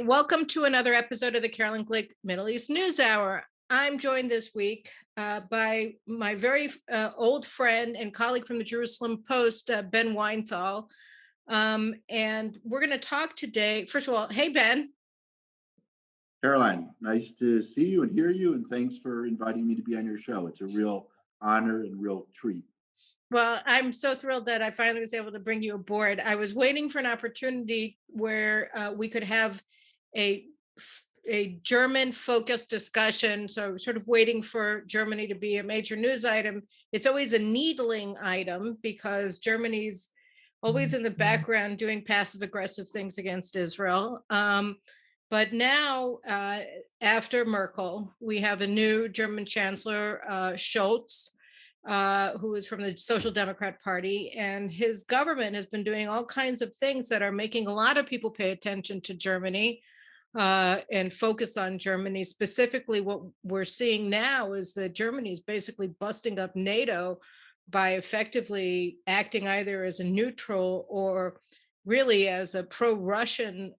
welcome to another episode of the Caroline Glick Middle East News Hour. I'm joined this week by my very old friend and colleague from the Jerusalem Post, Ben Weinthal. And we're going to talk today. First of all, hey, Ben. Caroline, nice to see you and hear you, and thanks for inviting me to be on your show. It's a real honor and real treat. Well, I'm so thrilled that I finally was able to bring you aboard. I was waiting for an opportunity where we could have a German-focused discussion. So sort of waiting for Germany to be a major news item. It's always a needling item because Germany's always in the background doing passive-aggressive things against Israel. But now, after Merkel, we have a new German Chancellor, Scholz, who is from the Social Democrat Party, and his government has been doing all kinds of things that are making a lot of people pay attention to Germany and focus on Germany. Specifically, what we're seeing now is that Germany is basically busting up NATO by effectively acting either as a neutral or really as a pro-Russian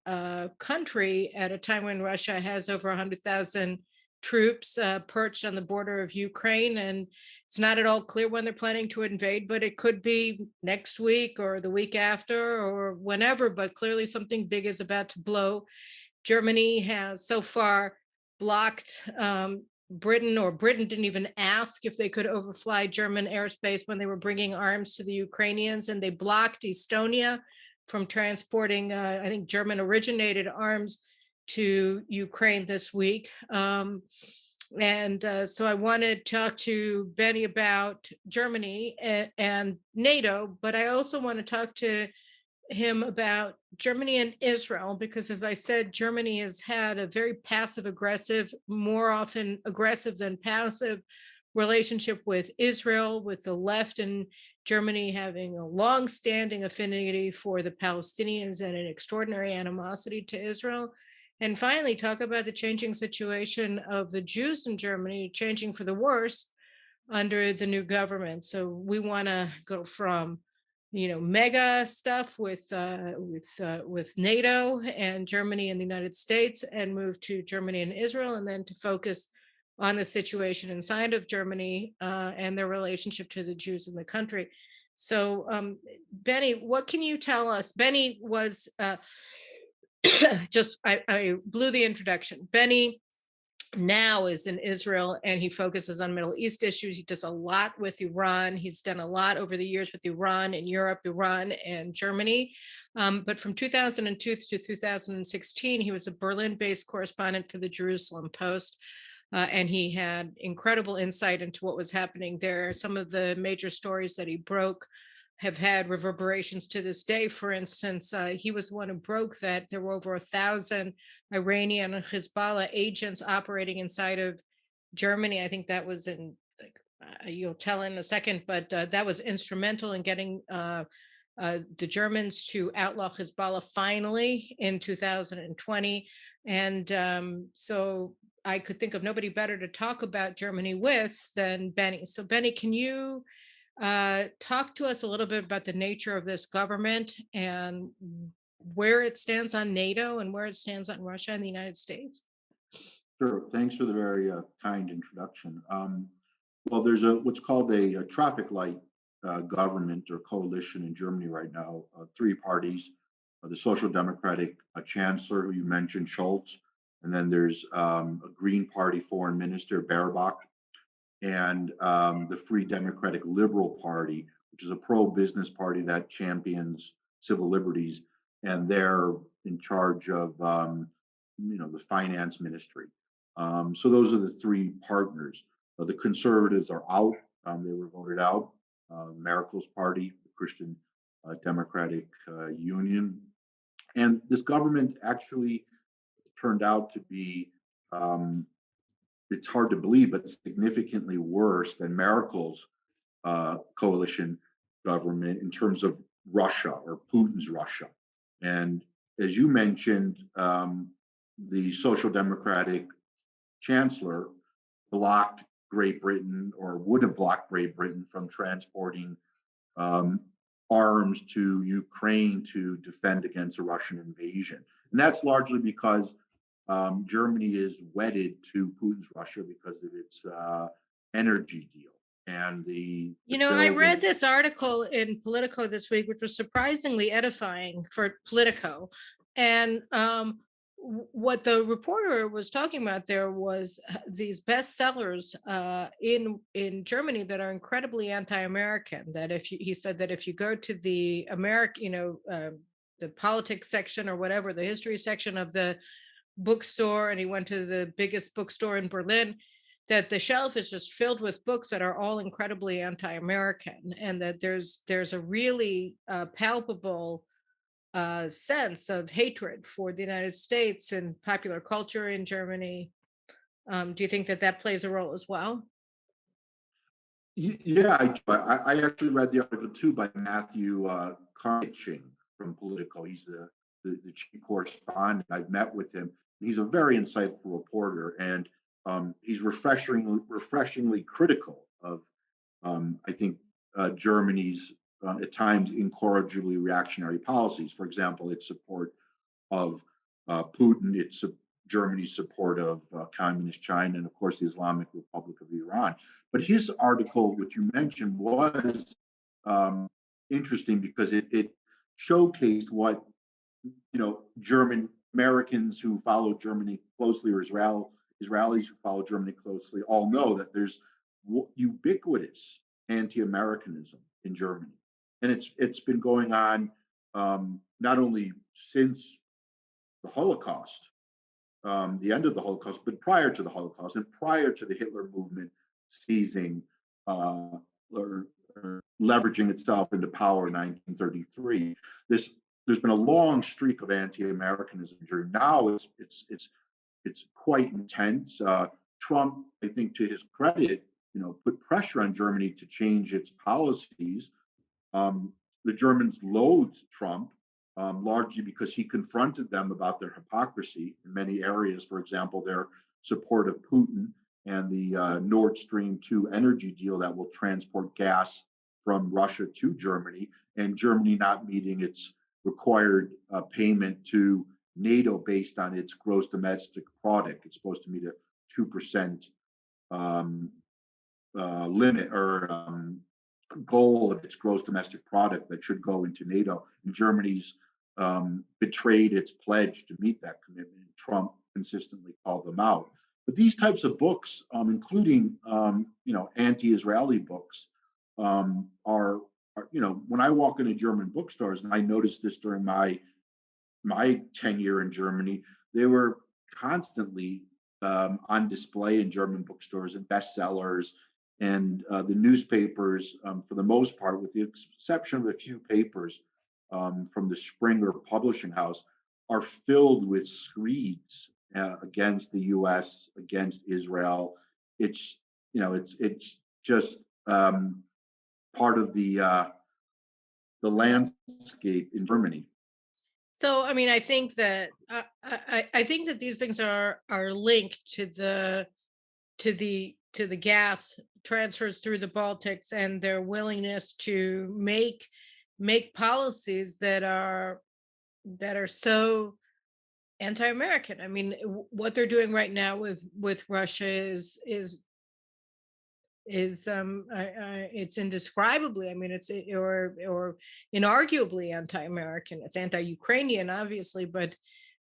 country at a time when Russia has over 100,000 troops perched on the border of Ukraine. And it's not at all clear when they're planning to invade, but it could be next week or the week after or whenever, but clearly something big is about to blow. Germany has so far blocked Britain, or Britain didn't even ask if they could overfly German airspace when they were bringing arms to the Ukrainians, and they blocked Estonia from transporting, I think, German-originated arms to Ukraine this week. So I wanted to talk to Benny about Germany and NATO, but I also want to talk to him about Germany and Israel, because as I said, Germany has had a very passive-aggressive, more often aggressive than passive relationship with Israel, with the left in Germany having a long-standing affinity for the Palestinians and an extraordinary animosity to Israel. And finally, talk about the changing situation of the Jews in Germany, changing for the worse under the new government. So we want to go from mega stuff with NATO and Germany and the United States, and move to Germany and Israel, and then to focus on the situation inside of Germany and their relationship to the Jews in the country. So, Benny, what can you tell us? Benny was I blew the introduction. Benny now is in Israel, and he focuses on Middle East issues. He does a lot with Iran. He's done a lot over the years with Iran and Europe, Iran and Germany. But from 2002 to 2016, he was a Berlin-based correspondent for the Jerusalem Post. And he had incredible insight into what was happening there. Some of the major stories that he broke have had reverberations to this day. For instance, he was the one who broke that there were over 1,000 Iranian and Hezbollah agents operating inside of Germany. I think that was in, you'll tell in a second, but that was instrumental in getting the Germans to outlaw Hezbollah finally in 2020. And so I could think of nobody better to talk about Germany with than Benny. So Benny, can you talk to us a little bit about the nature of this government and where it stands on NATO and where it stands on Russia and the United States? Sure. Thanks for the very kind introduction. Well, there's what's called a traffic light government or coalition in Germany right now. Three parties: the Social Democratic Chancellor, who you mentioned, Scholz, and then there's a Green Party Foreign Minister, Baerbock, and the Free Democratic Liberal Party, which is a pro-business party that champions civil liberties, and they're in charge of the finance ministry. So those are the three partners. The conservatives are out; they were voted out. Merkel's party, the Christian Democratic Union, and this government actually turned out to be. It's hard to believe, but significantly worse than Merkel's coalition government in terms of Russia, or Putin's Russia. And as you mentioned, the Social Democratic Chancellor blocked Great Britain, or would have blocked Great Britain, from transporting arms to Ukraine to defend against a Russian invasion. And that's largely because Germany is wedded to Putin's Russia because of its energy deal and the I building. read this article in Politico this week, which was surprisingly edifying for Politico. And what the reporter was talking about there was these bestsellers in Germany that are incredibly anti-American. That he said that if you go to the the politics section or whatever, the history section of the bookstore, and he went to the biggest bookstore in Berlin, that the shelf is just filled with books that are all incredibly anti-American, and that there's a really palpable sense of hatred for the United States and popular culture in Germany. Do you think that that plays a role as well? Yeah, I actually read the article too by Matthew Carniching from Politico. He's the chief correspondent. I've met with him. He's a very insightful reporter, and he's refreshingly critical of, I think, Germany's at times incorrigibly reactionary policies. For example, its support of Putin, its Germany's support of communist China, and of course the Islamic Republic of Iran. But his article, which you mentioned, was interesting because it showcased what German Americans who follow Germany closely, or Israelis who follow Germany closely, all know that there's ubiquitous anti-Americanism in Germany, and it's been going on not only since the Holocaust, the end of the Holocaust, but prior to the Holocaust and prior to the Hitler movement seizing or leveraging itself into power in 1933. There's been a long streak of anti-Americanism. Now it's quite intense. Trump, I think, to his credit, put pressure on Germany to change its policies. The Germans loathed Trump largely because he confronted them about their hypocrisy in many areas. For example, their support of Putin and the Nord Stream 2 energy deal that will transport gas from Russia to Germany, and Germany not meeting its required payment to NATO based on its gross domestic product. It's supposed to meet a 2% limit or goal of its gross domestic product that should go into NATO. And Germany's betrayed its pledge to meet that commitment. Trump consistently called them out. But these types of books, including anti-Israeli books, are when I walk into German bookstores, and I noticed this during my tenure in Germany, they were constantly on display in German bookstores and bestsellers, and the newspapers, for the most part, with the exception of a few papers from the Springer Publishing House, are filled with screeds against the U.S., against Israel. It's just part of the landscape in Germany. So, I mean, I think that I think that these things are linked to the gas transfers through the Baltics and their willingness to make policies that are so anti-American. I mean, what they're doing right now with Russia is it's indescribably, I mean, it's or inarguably anti-American. It's anti-Ukrainian, obviously, but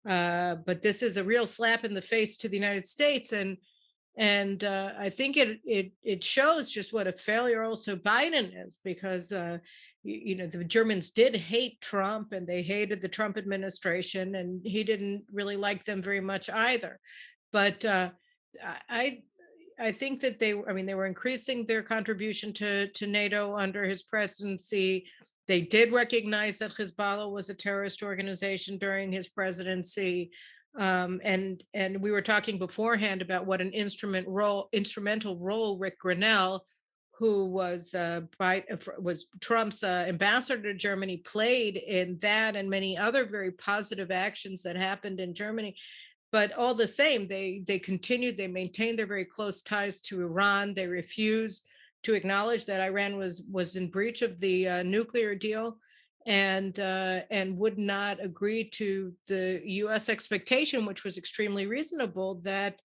this is a real slap in the face to the United States, and I think it shows just what a failure also Biden is, because the Germans did hate Trump, and they hated the Trump administration, and he didn't really like them very much either. But I I think that they were increasing their contribution to NATO under his presidency. They did recognize that Hezbollah was a terrorist organization during his presidency. And we were talking beforehand about what an instrumental role Rick Grinnell, who was Trump's ambassador to Germany, played in that and many other very positive actions that happened in Germany. But all the same, they continued, they maintained their very close ties to Iran. They refused to acknowledge that Iran was in breach of the nuclear deal. and would not agree to the U.S. expectation, which was extremely reasonable, that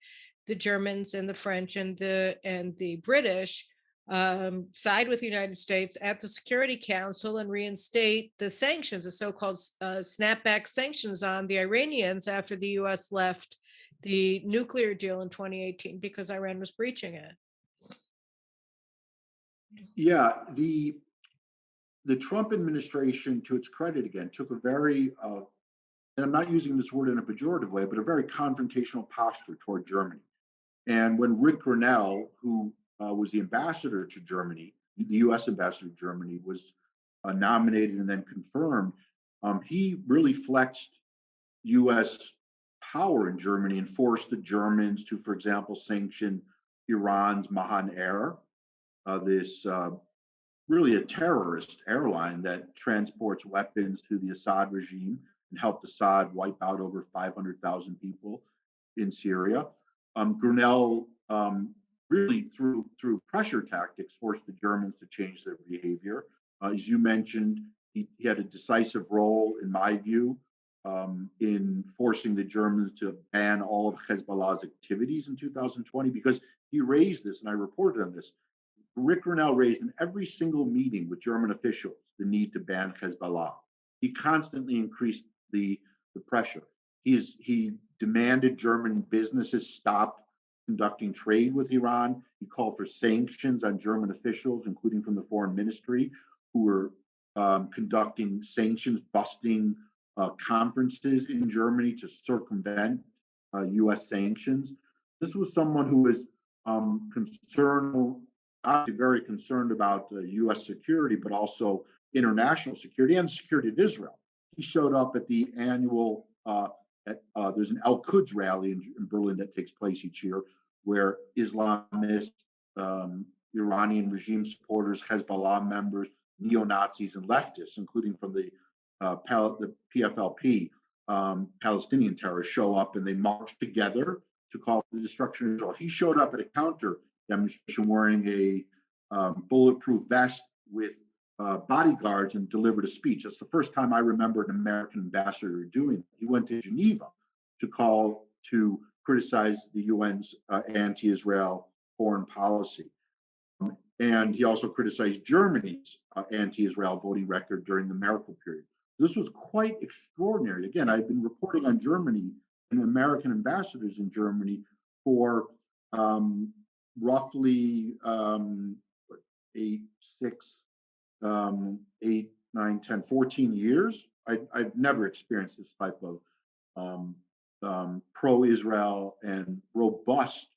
the Germans and the French and the British side with the United States at the Security Council and reinstate the sanctions, the so-called snapback sanctions on the Iranians after the U.S. left the nuclear deal in 2018 because Iran was breaching it. Yeah, the Trump administration, to its credit again, took a very, and I'm not using this word in a pejorative way, but a very confrontational posture toward Germany. And when Rick Grinnell, who was the ambassador to Germany, the U.S. ambassador to Germany, was nominated and then confirmed, he really flexed U.S. power in Germany and forced the Germans to, for example, sanction Iran's Mahan Air, this really a terrorist airline that transports weapons to the Assad regime and helped Assad wipe out over 500,000 people in Syria. Grinnell really, through pressure tactics, forced the Germans to change their behavior. As you mentioned, he had a decisive role, in my view, in forcing the Germans to ban all of Hezbollah's activities in 2020, because he raised this, and I reported on this. Rick Grinnell raised in every single meeting with German officials the need to ban Hezbollah. He constantly increased the pressure. He demanded German businesses stop conducting trade with Iran. He called for sanctions on German officials, including from the foreign ministry, who were conducting sanctions, busting conferences in Germany to circumvent U.S. sanctions. This was someone who was concerned, obviously very concerned about U.S. security, but also international security and the security of Israel. He showed up at the annual, there's an Al-Quds rally in Berlin that takes place each year, where Islamists, Iranian regime supporters, Hezbollah members, neo-Nazis, and leftists, including from the PFLP, Palestinian terrorists, show up and they march together to call for the destruction of Israel. He showed up at a counter demonstration wearing a bulletproof vest with bodyguards and delivered a speech. That's the first time I remember an American ambassador doing it. He went to Geneva to criticize the UN's anti-Israel foreign policy. And he also criticized Germany's anti-Israel voting record during the Merkel period. This was quite extraordinary. Again, I've been reporting on Germany and American ambassadors in Germany for roughly 14 years. I've never experienced this type of pro-Israel and robust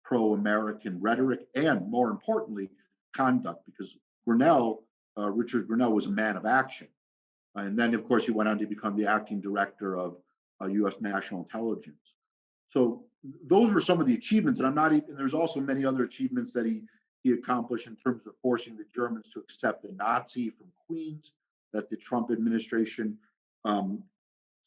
pro-American rhetoric, and more importantly, conduct, because Richard Grinnell was a man of action. And then, of course, he went on to become the acting director of U.S. National Intelligence. So those were some of the achievements, and there's also many other achievements that he accomplished in terms of forcing the Germans to accept a Nazi from Queens that the Trump administration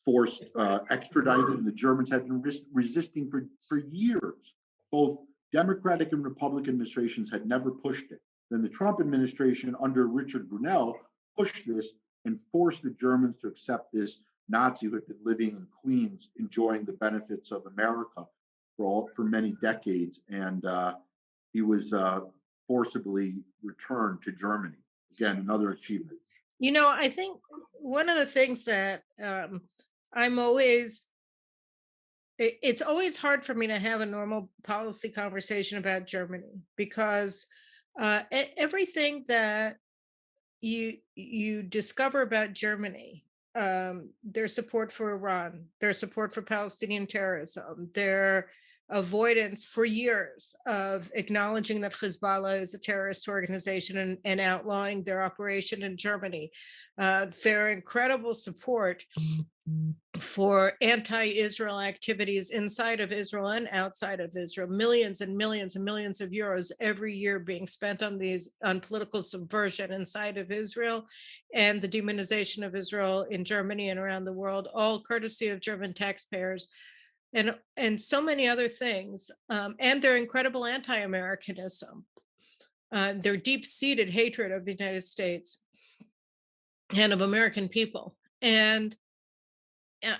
forced extradited, and the Germans had been resisting for years. Both Democratic and Republican administrations had never pushed it. Then the Trump administration under Richard Grinnell pushed this and forced the Germans to accept this Nazi who had been living in Queens, enjoying the benefits of America for many decades. And he was forcibly returned to Germany. Again, another achievement. You know, I think one of the things that it's always hard for me to have a normal policy conversation about Germany, because everything that you discover about Germany, their support for Iran, their support for Palestinian terrorism, their avoidance for years of acknowledging that Hezbollah is a terrorist organization and outlawing their operation in Germany, their incredible support for anti-Israel activities inside of Israel and outside of Israel, millions and millions and millions of euros every year being spent on political subversion inside of Israel, and the demonization of Israel in Germany and around the world, all courtesy of German taxpayers, and so many other things, and their incredible anti-Americanism, their deep-seated hatred of the United States. and of American people. And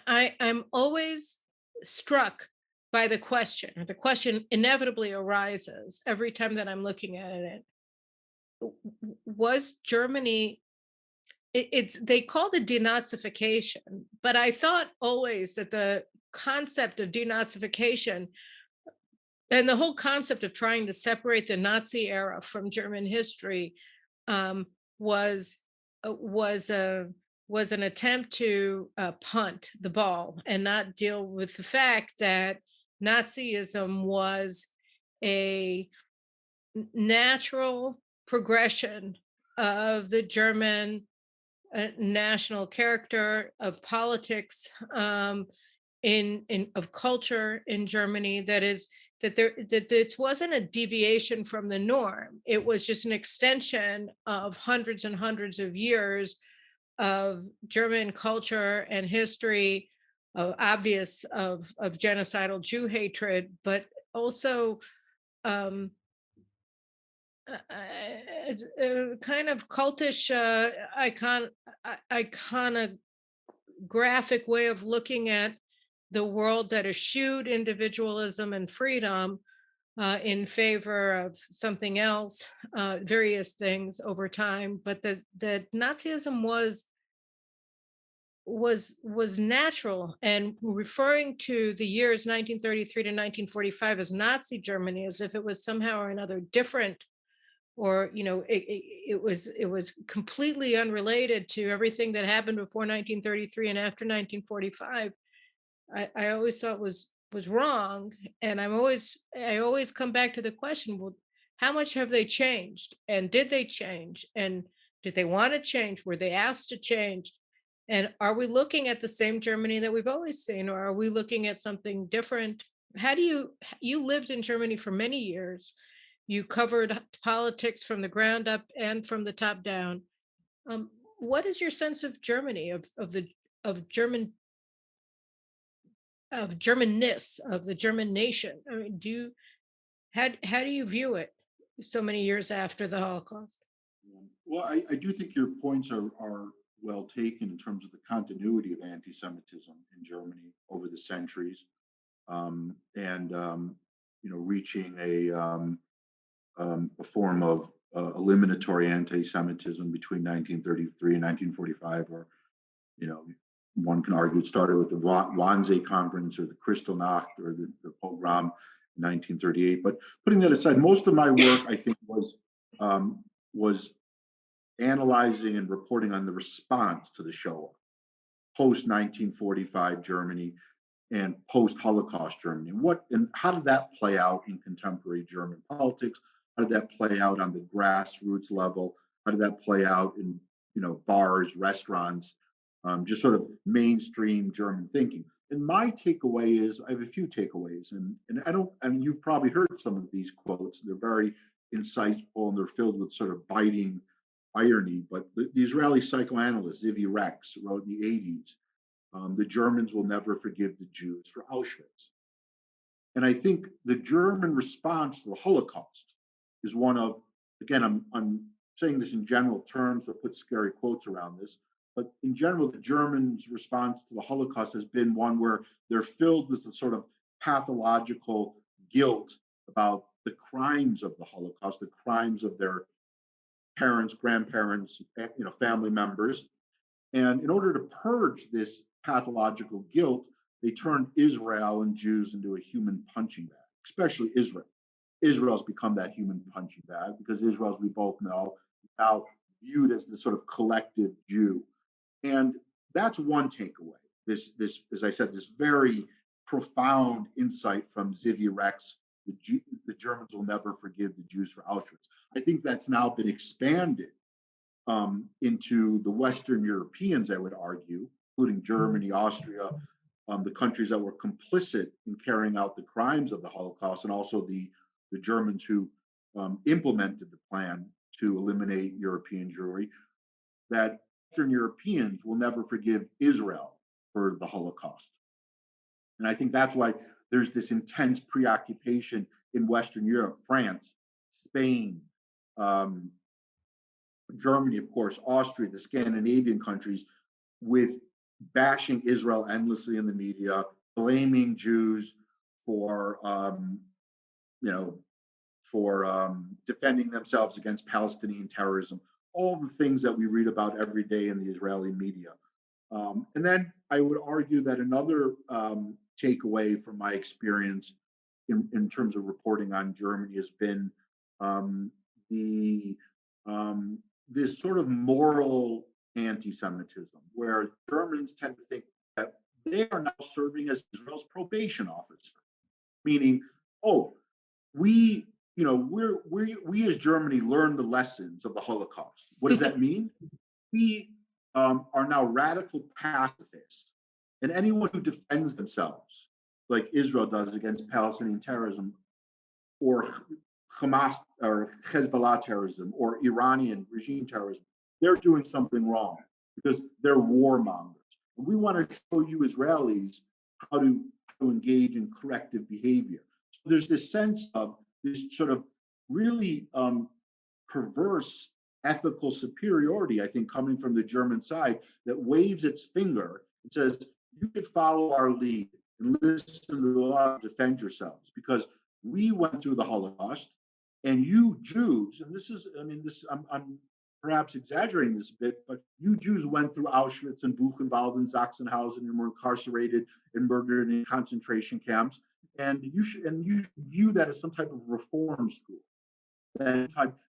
I'm always struck by the question, or the question inevitably arises every time that I'm looking at it. Was Germany, it's they called it denazification, but I thought always that the concept of denazification and the whole concept of trying to separate the Nazi era from German history um, was was a was an attempt to punt the ball and not deal with the fact that Nazism was a natural progression of the German national character, of politics, in of culture in Germany. That is, that it wasn't a deviation from the norm. It was just an extension of hundreds and hundreds of years of German culture and history, obvious of genocidal Jew hatred, but also um, kind of cultish, iconographic way of looking at the world that eschewed individualism and freedom in favor of something else, various things over time. But that Nazism was natural, and referring to the years 1933 to 1945 as Nazi Germany as if it was somehow or another different, or it was completely unrelated to everything that happened before 1933 and after 1945. I always thought was wrong. And I always come back to the question, well, how much have they changed, and did they change, and did they want to change, were they asked to change, and are we looking at the same Germany that we've always seen, or are we looking at something different? How do you lived in Germany for many years, you covered politics from the ground up and from the top down. um, what is your sense of Germany, of German, of Germanness, of the German nation? I mean, how do you view it so many years after the Holocaust? Well, I do think your points are well taken in terms of the continuity of anti-Semitism in Germany over the centuries, and reaching a form of eliminatory anti-Semitism between 1933 and 1945, or you know, one can argue it started with the Wannsee Conference or the Kristallnacht or the pogrom in 1938. But putting that aside, most of my work, I think, was analyzing and reporting on the response to the Shoah, post 1945 Germany and post Holocaust Germany. And how did that play out in contemporary German politics? How did that play out on the grassroots level? How did that play out in bars, restaurants, just sort of mainstream German thinking? And my takeaway is, I have a few takeaways, and I don't, and you've probably heard some of these quotes. They're very insightful and they're filled with sort of biting irony. But the Israeli psychoanalyst Zivi Rex wrote in the 80s, the Germans will never forgive the Jews for Auschwitz. And I think the German response to the Holocaust is one of, again, I'm saying this in general terms, so put scary quotes around this, but in general, the Germans' response to the Holocaust has been one where they're filled with a sort of pathological guilt about the crimes of the Holocaust, the crimes of their parents, grandparents, family members. And in order to purge this pathological guilt, they turned Israel and Jews into a human punching bag, especially Israel. Israel's become that human punching bag because Israel, as we both know, is now viewed as this sort of collective Jew. And that's one takeaway. This, as I said, this very profound insight from Zivi Rex, the Germans will never forgive the Jews for Auschwitz. I think that's now been expanded into the Western Europeans, I would argue, including Germany, Austria, the countries that were complicit in carrying out the crimes of the Holocaust, and also the Germans who implemented the plan to eliminate European Jewry, that Western Europeans will never forgive Israel for the Holocaust. And I think that's why there's this intense preoccupation in Western Europe, France, Spain, Germany, of course, Austria, the Scandinavian countries, with bashing Israel endlessly in the media, blaming Jews for, you know, for defending themselves against Palestinian terrorism, all the things that we read about every day in the Israeli media. And then I would argue that another takeaway from my experience in terms of reporting on Germany has been the this sort of moral anti-Semitism, where Germans tend to think that they are now serving as Israel's probation officer, meaning, oh, we, we as Germany learned the lessons of the Holocaust. What does that mean? We are now radical pacifists, and anyone who defends themselves, like Israel does against Palestinian terrorism, or Hamas or Hezbollah terrorism, or Iranian regime terrorism, they're doing something wrong because they're warmongers. And we want to show you Israelis how to engage in corrective behavior. So there's this sense of this sort of really perverse ethical superiority, I think, coming from the German side, that waves its finger and says, you could follow our lead and listen to us, defend yourselves, because we went through the Holocaust, and you Jews, and this is, I mean, this, I'm perhaps exaggerating this a bit, but you Jews went through Auschwitz and Buchenwald and Sachsenhausen and were incarcerated and murdered in concentration camps, and you view that as some type of reform school. And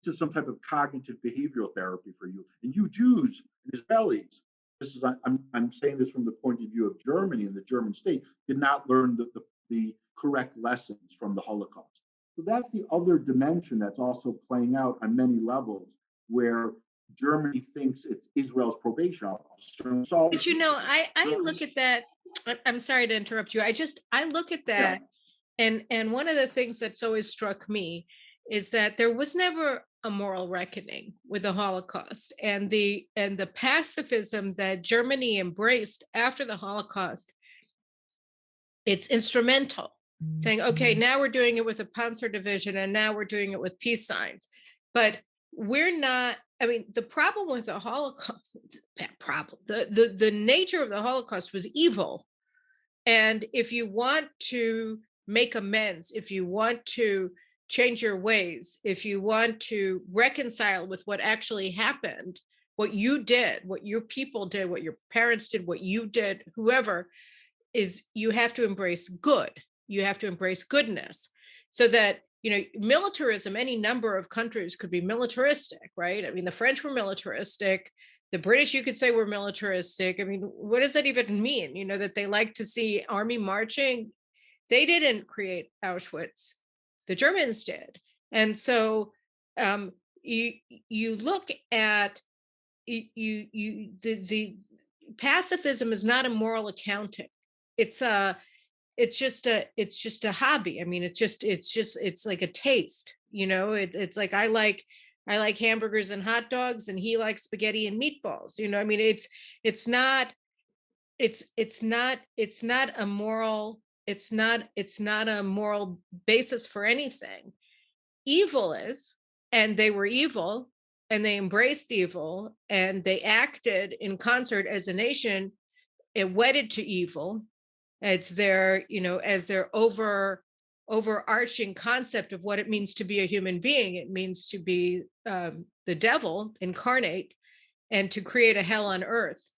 this is some type of cognitive behavioral therapy for you. And you Jews and Israelis, this is, I'm saying this from the point of view of Germany and the German state, did not learn the correct lessons from the Holocaust. So that's the other dimension that's also playing out on many levels, where Germany thinks it's Israel's probation officer. So, but I look at that. I'm sorry to interrupt you. I look at that, yeah. And one of the things that's always struck me is that there was never a moral reckoning with the Holocaust, and the pacifism that Germany embraced after the Holocaust. It's instrumental, saying, okay, now we're doing it with a Panzer division, and now we're doing it with peace signs. But we're not, I mean, the problem with the Holocaust, the nature of the Holocaust was evil. And if you want to make amends, if you want to change your ways, if you want to reconcile with what actually happened, what you did, what your people did, what your parents did, what you did, whoever, is you have to embrace good. You have to embrace goodness, so that, militarism, any number of countries could be militaristic, right? I mean, the French were militaristic. The British, you could say, were militaristic. I mean, what does that even mean? That they like to see army marching. They didn't create Auschwitz. The Germans did. And so you look at the pacifism is not a moral accounting. It's just a hobby. I mean, it's like a taste, it's like I like hamburgers and hot dogs, and he likes spaghetti and meatballs. I mean, it's not a moral, it's not a moral basis for anything. Evil is, and they were evil, and they embraced evil, and they acted in concert as a nation, wedded to evil. It's their, as their overarching concept of what it means to be a human being. It means to be the devil incarnate, and to create a hell on earth.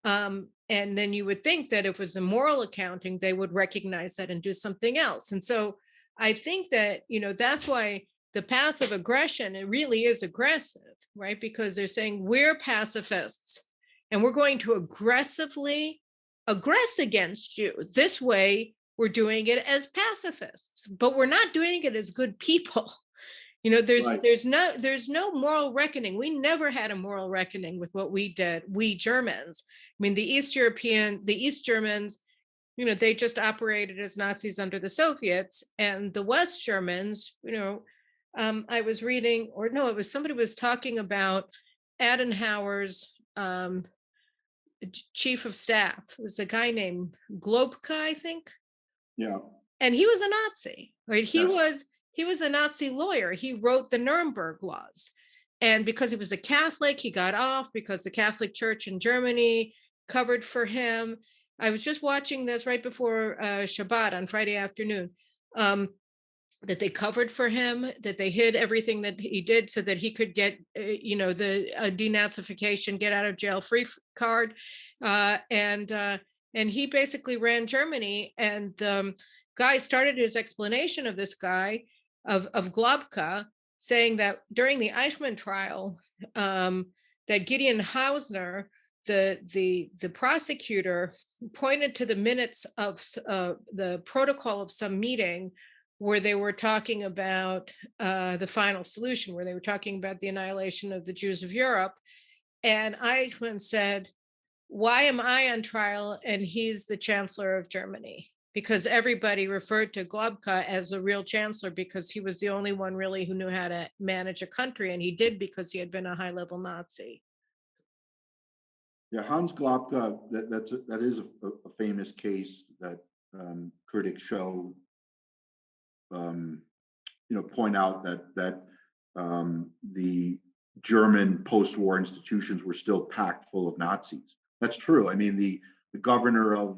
And then you would think that if it was a moral accounting, they would recognize that and do something else. And so I think that, that's why the passive aggression, it really is aggressive, right? Because they're saying we're pacifists, and we're going to aggressively aggress against you. This way, we're doing it as pacifists, but we're not doing it as good people. There's no moral reckoning. We never had a moral reckoning with what we did, we Germans. I mean, the East Germans, they just operated as Nazis under the Soviets, and the West Germans, I was reading, or no, it was somebody was talking about Adenauer's chief of staff. It was a guy named Globka, I think. Yeah. And he was a Nazi, right? He was a Nazi lawyer. He wrote the Nuremberg laws. And because he was a Catholic, he got off because the Catholic Church in Germany covered for him. I was just watching this right before Shabbat on Friday afternoon. That they covered for him, that they hid everything that he did so that he could get, the denazification, get out of jail free card, and he basically ran Germany. And Guy started his explanation of this guy of Globka, saying that during the Eichmann trial, that Gideon Hausner, the prosecutor, pointed to the minutes of the protocol of some meeting where they were talking about the final solution, where they were talking about the annihilation of the Jews of Europe. And Eichmann said, "Why am I on trial and he's the chancellor of Germany?" Because everybody referred to Globka as a real chancellor because he was the only one really who knew how to manage a country. And he did because he had been a high-level Nazi. Yeah, Hans Globka, that is a famous case that critics show, point out that the German post-war institutions were still packed full of Nazis. That's true. I mean, the governor of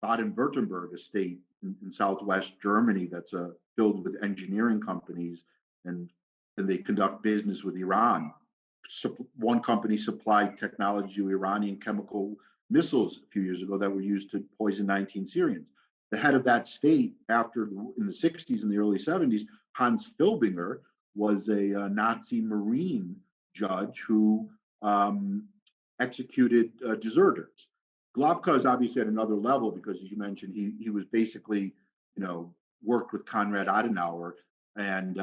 Baden-Württemberg, a state in southwest Germany that's filled with engineering companies, and they conduct business with Iran. One company supplied technology to Iranian chemical missiles a few years ago that were used to poison 19 Syrians. The head of that state, in the 60s and the early 70s, Hans Filbinger, was a Nazi Marine judge who executed deserters. Globka is obviously at another level because, as you mentioned, he was basically, worked with Konrad Adenauer and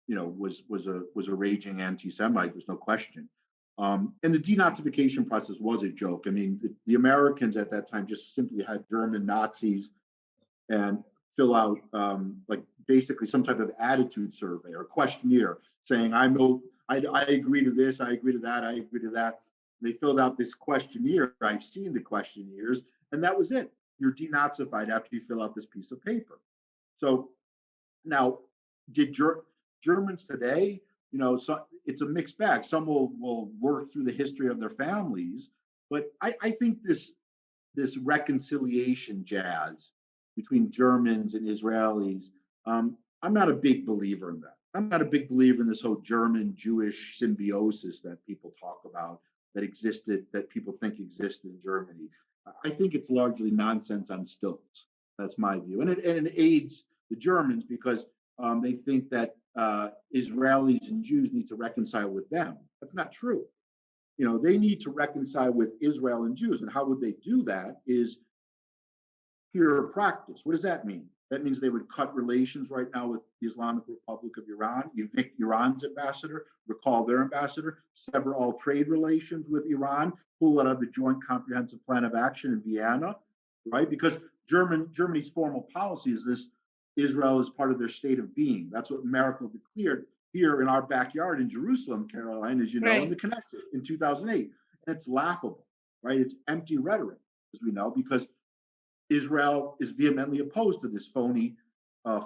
was a raging anti-Semite. There's no question. And the denazification process was a joke. I mean, the Americans at that time just simply had German Nazis and fill out like basically some type of attitude survey or questionnaire saying, I agree to this, I agree to that, I agree to that. They filled out this questionnaire. I've seen the questionnaires, and that was it. You're denazified after you fill out this piece of paper. So now, did Germans today, so it's a mixed bag. Some will work through the history of their families, but I think this reconciliation jazz between Germans and Israelis, I'm not a big believer in that. I'm not a big believer in this whole German-Jewish symbiosis that people talk about, that people think existed in Germany. I think it's largely nonsense on stilts. That's my view. And it aids the Germans because they think that Israelis and Jews need to reconcile with them. That's not true. They need to reconcile with Israel and Jews. And how would they do that is pure practice. What does that mean? That means they would cut relations right now with the Islamic Republic of Iran, evict Iran's ambassador, recall their ambassador, sever all trade relations with Iran, pull out of the Joint Comprehensive Plan of Action in Vienna, right? Because Germany's formal policy is this: Israel is part of their state of being. That's what Merkel declared here in our backyard in Jerusalem, Caroline, as you know, in the Knesset in 2008. And it's laughable, right? It's empty rhetoric, as we know, because Israel is vehemently opposed to this phony,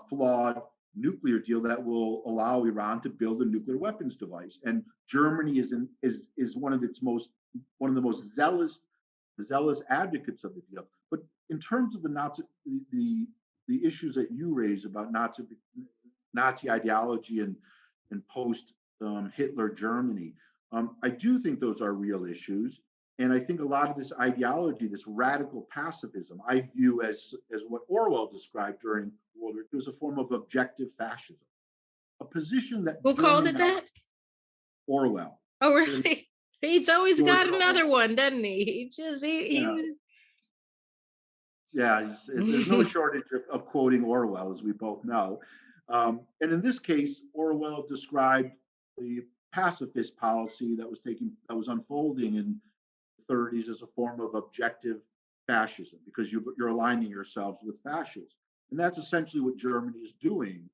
flawed nuclear deal that will allow Iran to build a nuclear weapons device. And Germany is one of the most zealous advocates of the deal. But in terms of the issues that you raise about Nazi ideology and post Hitler Germany, I do think those are real issues. And I think a lot of this ideology, this radical pacifism, I view as what Orwell described during World War II as a form of objective fascism, a position that Who called it that? Orwell. Oh, really? He's always got another one, doesn't he? There's no shortage of quoting Orwell, as we both know. And in this case, Orwell described the pacifist policy that was unfolding in 30s as a form of objective fascism, because you're aligning yourselves with fascists. And that's essentially what Germany is doing,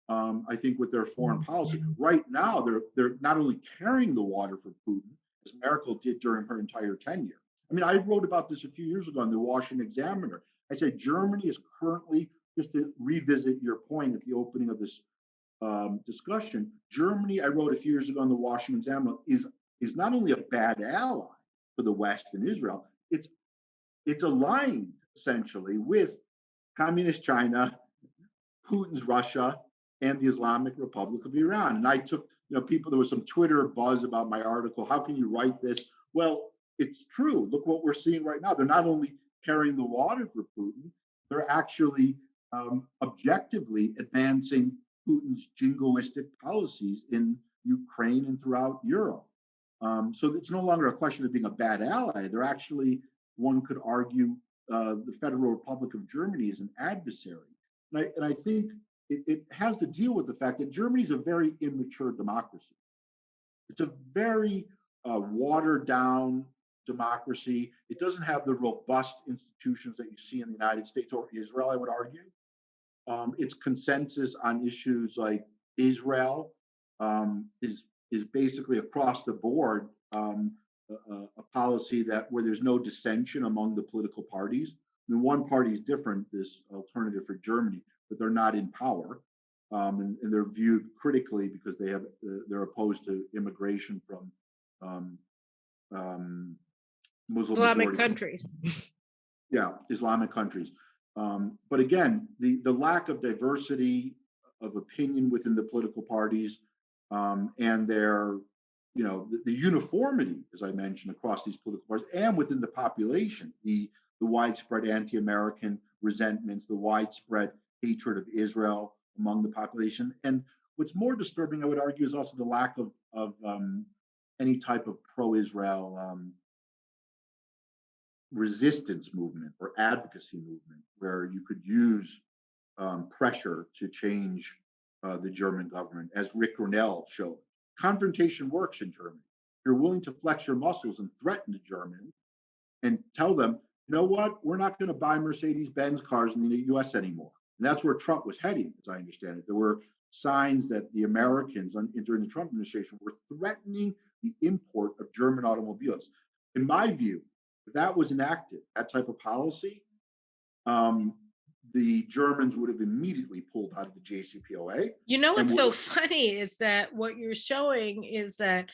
I think, with their foreign policy. Right now, they're not only carrying the water for Putin, as Merkel did during her entire tenure. I mean, I wrote about this a few years ago in the Washington Examiner. I said Germany is currently, just to revisit your point at the opening of this discussion, Germany, I wrote a few years ago in the Washington Examiner, is not only a bad ally for the West and Israel, it's aligned essentially with communist China, Putin's Russia, and the Islamic Republic of Iran. And I took, people, there was some Twitter buzz about my article. How can you write this? Well, it's true. Look what we're seeing right now. They're not only carrying the water for Putin, they're actually objectively advancing Putin's jingoistic policies in Ukraine and throughout Europe. So it's no longer a question of being a bad ally. They're actually, one could argue, the Federal Republic of Germany is an adversary. And I think it has to deal with the fact that Germany is a very immature democracy. It's a very watered down democracy. It doesn't have the robust institutions that you see in the United States or Israel, I would argue. Its consensus on issues like Israel is basically across the board a policy that where there's no dissension among the political parties. I mean, one party is different, this Alternative for Germany, but they're not in power, and they're viewed critically because they're opposed to immigration from Muslim Islamic majority. countries. Yeah, Islamic countries. But again, the lack of diversity of opinion within the political parties, and their, the uniformity, as I mentioned, across these political parties and within the population, the widespread anti-American resentments, the widespread hatred of Israel among the population. And what's more disturbing, I would argue, is also the lack of any type of pro-Israel resistance movement or advocacy movement where you could use pressure to change the German government, as Rick Grinnell showed. Confrontation works in Germany. You're willing to flex your muscles and threaten the Germans and tell them, you know what, we're not going to buy Mercedes-Benz cars in the U.S. anymore. And that's where Trump was heading, as I understand it. There were signs that the Americans during the Trump administration were threatening the import of German automobiles. In my view, if that was enacted, that type of policy, the Germans would have immediately pulled out of the JCPOA. You know what's so funny is that what you're showing is that,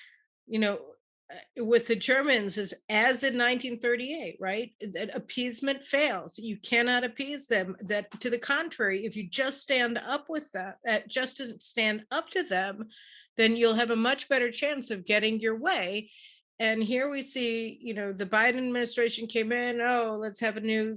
with the Germans is as in 1938, right? That appeasement fails. You cannot appease them. That to the contrary, if you just stand up with that, just doesn't stand up to them, then you'll have a much better chance of getting your way. And here we see, the Biden administration came in. Oh, let's have a new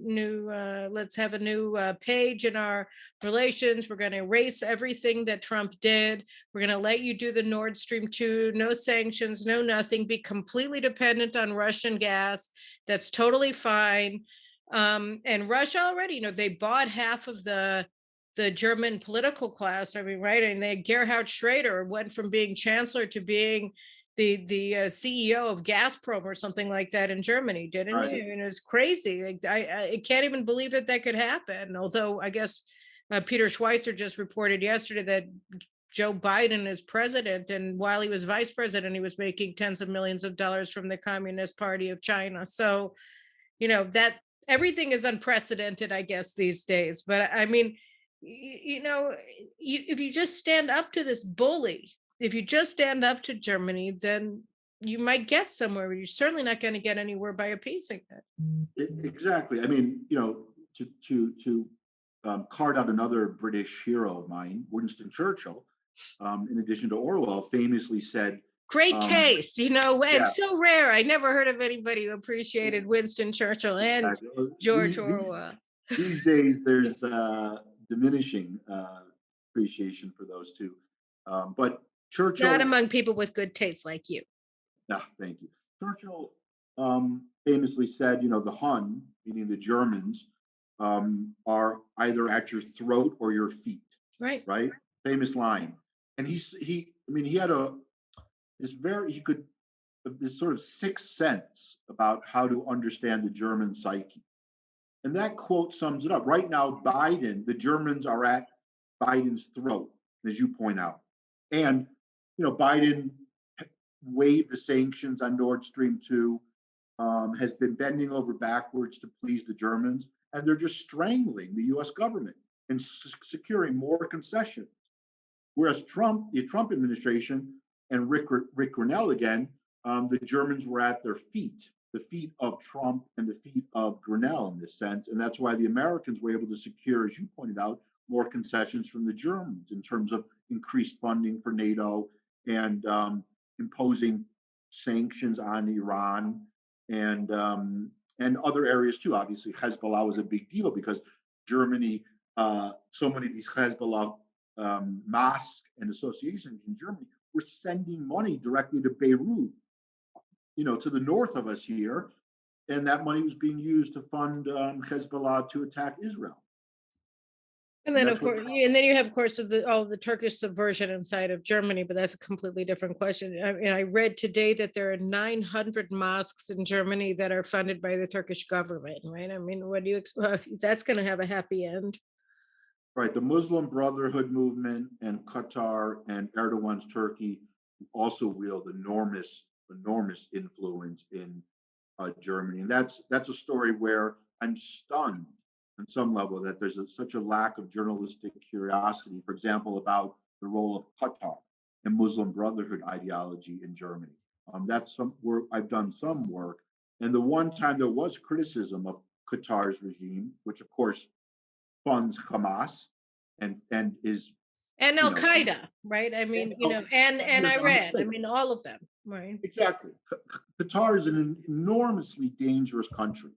page in our relations. We're going to erase everything that Trump did. We're going to let you do the Nord Stream 2, no sanctions, no nothing, be completely dependent on Russian gas. That's totally fine. And Russia already, they bought half of the German political class. I mean, right? And Gerhard Schroeder went from being chancellor to being the CEO of Gazprom or something like that in Germany, didn't Right. he? I mean, it was crazy. Like, I can't even believe that could happen. Although I guess Peter Schweitzer just reported yesterday that Joe Biden is president, and while he was vice president, he was making tens of millions of dollars from the Communist Party of China. So, that everything is unprecedented, I guess, these days. But I mean, if you just stand up to this bully, if you just stand up to Germany, then you might get somewhere. You're certainly not going to get anywhere by appeasing it. Exactly. I mean, to card out another British hero of mine, Winston Churchill, in addition to Orwell, famously said, great taste, and yeah. so rare. I never heard of anybody who appreciated Winston Churchill and George Orwell. These days, there's diminishing appreciation for those two. But Churchill, not among people with good taste like you. Thank you. Churchill famously said, the Hun, meaning the Germans, are either at your throat or your feet. Right. Right. Famous line. And he had this sort of sixth sense about how to understand the German psyche. And that quote sums it up. Right now, the Germans are at Biden's throat, as you point out. And, Biden waived the sanctions on Nord Stream 2, has been bending over backwards to please the Germans, and they're just strangling the U.S. government and securing more concessions. Whereas the Trump administration and Rick Grinnell again, the Germans were at their feet, the feet of Trump and the feet of Grinnell in this sense. And that's why the Americans were able to secure, as you pointed out, more concessions from the Germans in terms of increased funding for NATO and imposing sanctions on Iran and other areas too. Obviously, Hezbollah was a big deal because Germany, so many of these Hezbollah mosques and associations in Germany were sending money directly to Beirut, to the north of us here, and that money was being used to fund Hezbollah to attack Israel. And then, of course, and then you have, of course, the Turkish subversion inside of Germany, but that's a completely different question. I read today that there are 900 mosques in Germany that are funded by the Turkish government, right? I mean, what do you expect? That's going to have a happy end. Right. The Muslim Brotherhood movement and Qatar and Erdogan's Turkey also wield enormous influence in Germany. And that's a story where I'm stunned on some level that there's such a lack of journalistic curiosity, for example, about the role of Qatar and Muslim Brotherhood ideology in Germany. That's some work I've done some work. And the one time there was criticism of Qatar's regime, which of course funds Hamas and is and Al Qaeda, right? I mean, and Iran. I mean, all of them, right? Exactly. Qatar is an enormously dangerous country.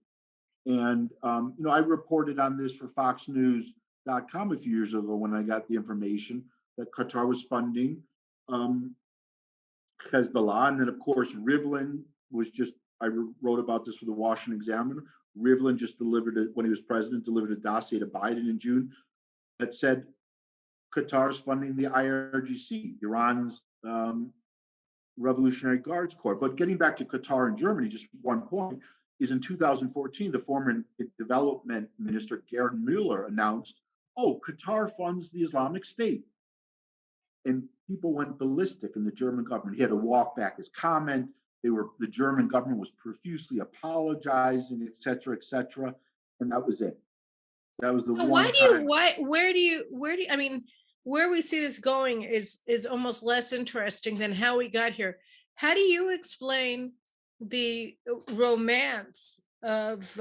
And, I reported on this for FoxNews.com a few years ago when I got the information that Qatar was funding Hezbollah. And then, of course, Rivlin I wrote about this for the Washington Examiner. Rivlin just when he was president, delivered a dossier to Biden in June that said Qatar's funding the IRGC, Iran's Revolutionary Guards Corps. But getting back to Qatar and Germany, just one point is in 2014, the former development minister, Gerd Mueller, announced, Qatar funds the Islamic State. And people went ballistic in the German government. He had to walk back his comment. The German government was profusely apologizing, et cetera, and that was it. That was the one time. Where do you, I mean, where we see this going is almost less interesting than how we got here. How do you explain the romance of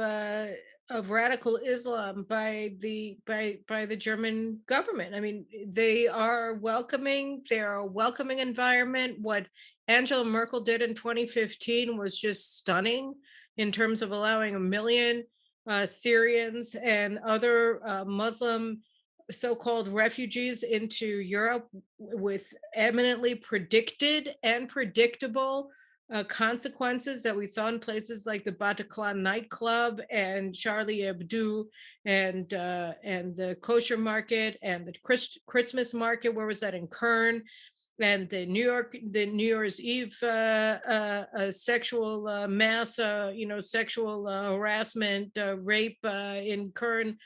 radical Islam by the German government? I mean, they are welcoming. They're a welcoming environment. What Angela Merkel did in 2015 was just stunning in terms of allowing 1 million Syrians and other Muslim so-called refugees into Europe with eminently predicted and predictable consequences that we saw in places like the Bataclan nightclub and Charlie Hebdo and the kosher market and the Christmas market. Where was that? In Kern. And the New Year's Eve sexual mass, sexual harassment, rape in Kern,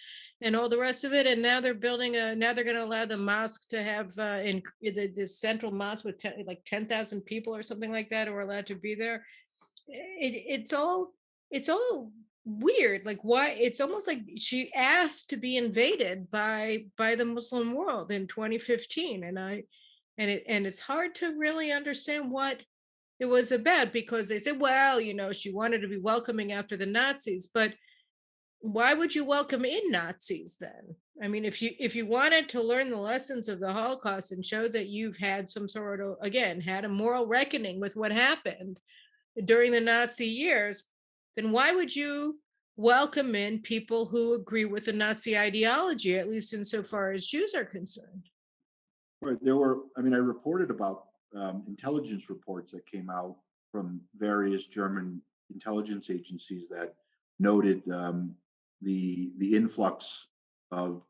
and all the rest of it. And now they're building now they're going to allow the mosque to have in the central mosque with 10,000 people or something like that, who are allowed to be there. It's all weird. Like, why? It's almost like she asked to be invaded by the Muslim world in 2015, and it's hard to really understand what it was about, because they said, well, she wanted to be welcoming after the Nazis, but why would you welcome in Nazis then? I mean, if you wanted to learn the lessons of the Holocaust and show that you've had some sort of, again, had a moral reckoning with what happened during the Nazi years, then why would you welcome in people who agree with the Nazi ideology, at least insofar as Jews are concerned? Right. I reported about intelligence reports that came out from various German intelligence agencies that noted the influx of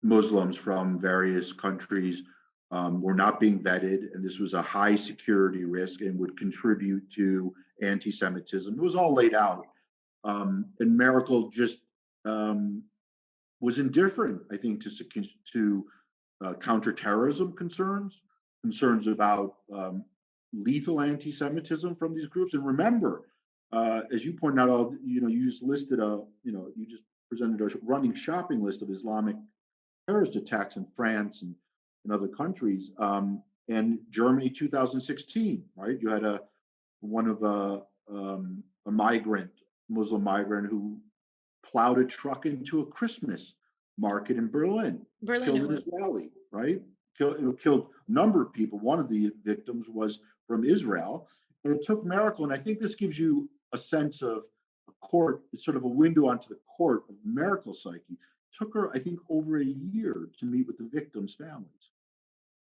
Muslims from various countries were not being vetted, and this was a high security risk and would contribute to anti-Semitism. It was all laid out, and Merkel just was indifferent, I think, to counterterrorism concerns about lethal anti-Semitism from these groups. And remember, as you pointed out, you just listed you just presented a running shopping list of Islamic terrorist attacks in France and in other countries. And Germany, 2016, right? You had a migrant, Muslim migrant, who plowed a truck into a Christmas market in Berlin, Berlin killed it an was. Israeli, right? Killed a number of people. One of the victims was from Israel. And it took Merkel, and I think this gives you a sense of a court, sort of a window onto the court of Merkel's psyche. It took her, I think, over a year to meet with the victims' families.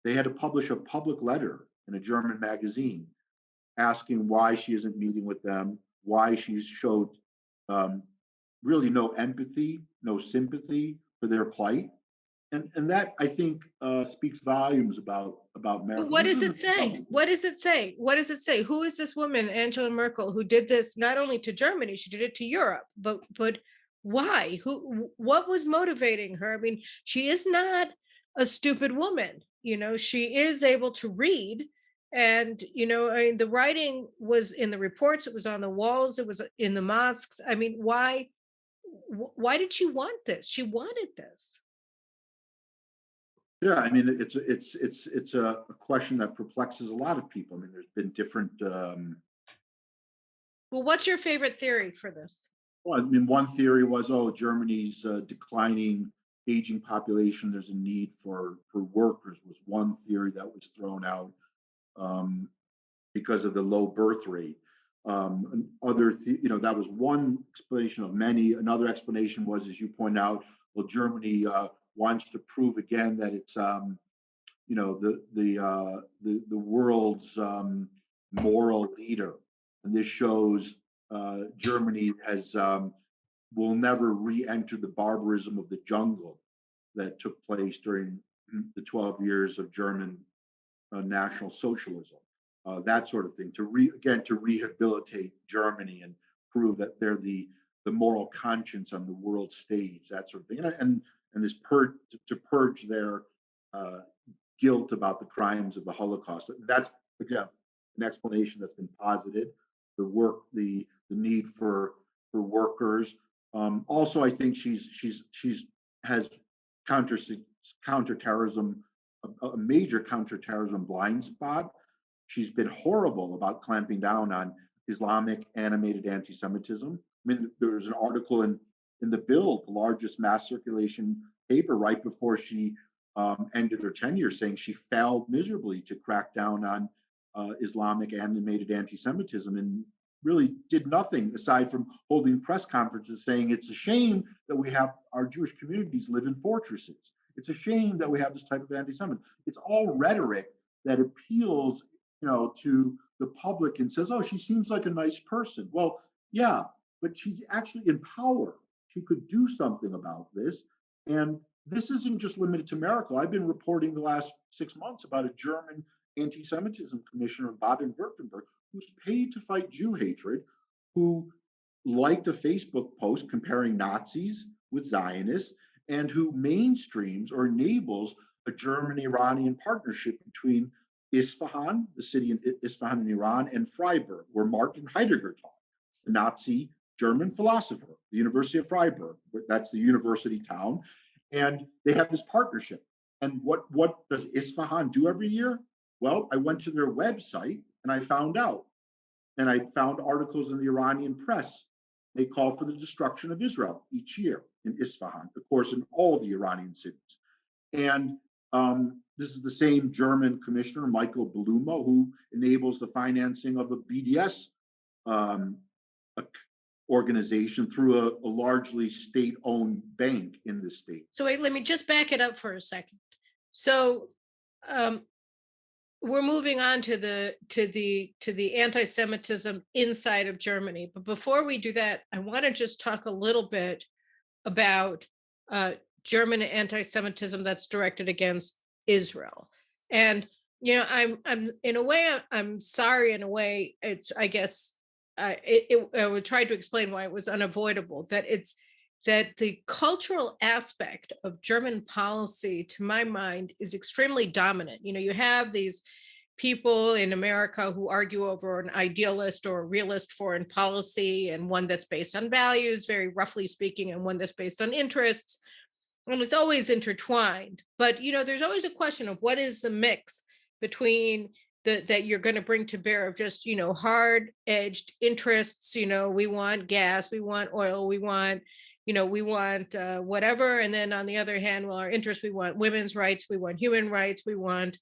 They had to publish a public letter in a German magazine asking why she isn't meeting with them, why she's showed really no empathy, no sympathy for their plight. And that, I think, speaks volumes about Merkel. What does it say? What does it say? What does it say? Who is this woman, Angela Merkel, who did this not only to Germany, she did it to Europe, but why? What was motivating her? I mean, she is not a stupid woman. She is able to read. And, I mean, the writing was in the reports, it was on the walls, it was in the mosques. I mean, why did she want this? She wanted this. Yeah, I mean, it's a question that perplexes a lot of people. I mean, there's been different. Well, what's your favorite theory for this? Well, I mean, one theory was, oh, Germany's declining, aging population. There's a need for workers. Was one theory that was thrown out because of the low birth rate. That was one explanation of many. Another explanation was, as you point out, well, Germany wants to prove again that it's the world's moral leader, and this shows Germany will never re-enter the barbarism of the jungle that took place during the 12 years of German national socialism, that sort of thing. To rehabilitate Germany and prove that they're the moral conscience on the world stage, that sort of thing, and this to purge their guilt about the crimes of the Holocaust. That's, again, an explanation that's been posited. The need for workers. Also, I think she's has counterterrorism, a major counterterrorism blind spot. She's been horrible about clamping down on Islamic animated anti-Semitism. I mean, there was an article in the Bill, the largest mass circulation paper, right before she ended her tenure, saying she failed miserably to crack down on Islamic animated anti-Semitism, and really did nothing aside from holding press conferences saying it's a shame that we have our Jewish communities live in fortresses. It's a shame that we have this type of anti-Semitism. It's all rhetoric that appeals, to the public and says, oh, she seems like a nice person. Well, yeah, but she's actually in power. She could do something about this. And this isn't just limited to Merkel. I've been reporting the last 6 months about a German anti-Semitism commissioner in Baden-Württemberg who's paid to fight Jew hatred, who liked a Facebook post comparing Nazis with Zionists, and who mainstreams or enables a German-Iranian partnership between Isfahan, the city in Isfahan in Iran, and Freiburg, where Martin Heidegger taught, the Nazi German philosopher, the University of Freiburg. That's the university town. And they have this partnership. And what does Isfahan do every year? Well, I went to their website and I found out. And I found articles in the Iranian press. They call for the destruction of Israel each year in Isfahan, of course, in all the Iranian cities. And this is the same German commissioner, Michael Bluma, who enables the financing of a BDS organization through a largely state-owned bank in the state. So wait, let me just back it up for a second. So we're moving on to the anti-Semitism inside of Germany. But before we do that, I want to just talk a little bit about German anti-Semitism that's directed against Israel. And I'm in a way, I'm sorry. In a way, it's, I guess, I would try to explain why it was unavoidable. That the cultural aspect of German policy, to my mind, is extremely dominant. You have these people in America who argue over an idealist or a realist foreign policy, and one that's based on values, very roughly speaking, and one that's based on interests. and it's always intertwined. But there's always a question of what is the mix between that you're going to bring to bear of just hard edged interests. We want gas, we want oil, we want whatever, and then on the other hand, well, our interests, we want women's rights, we want human rights, we want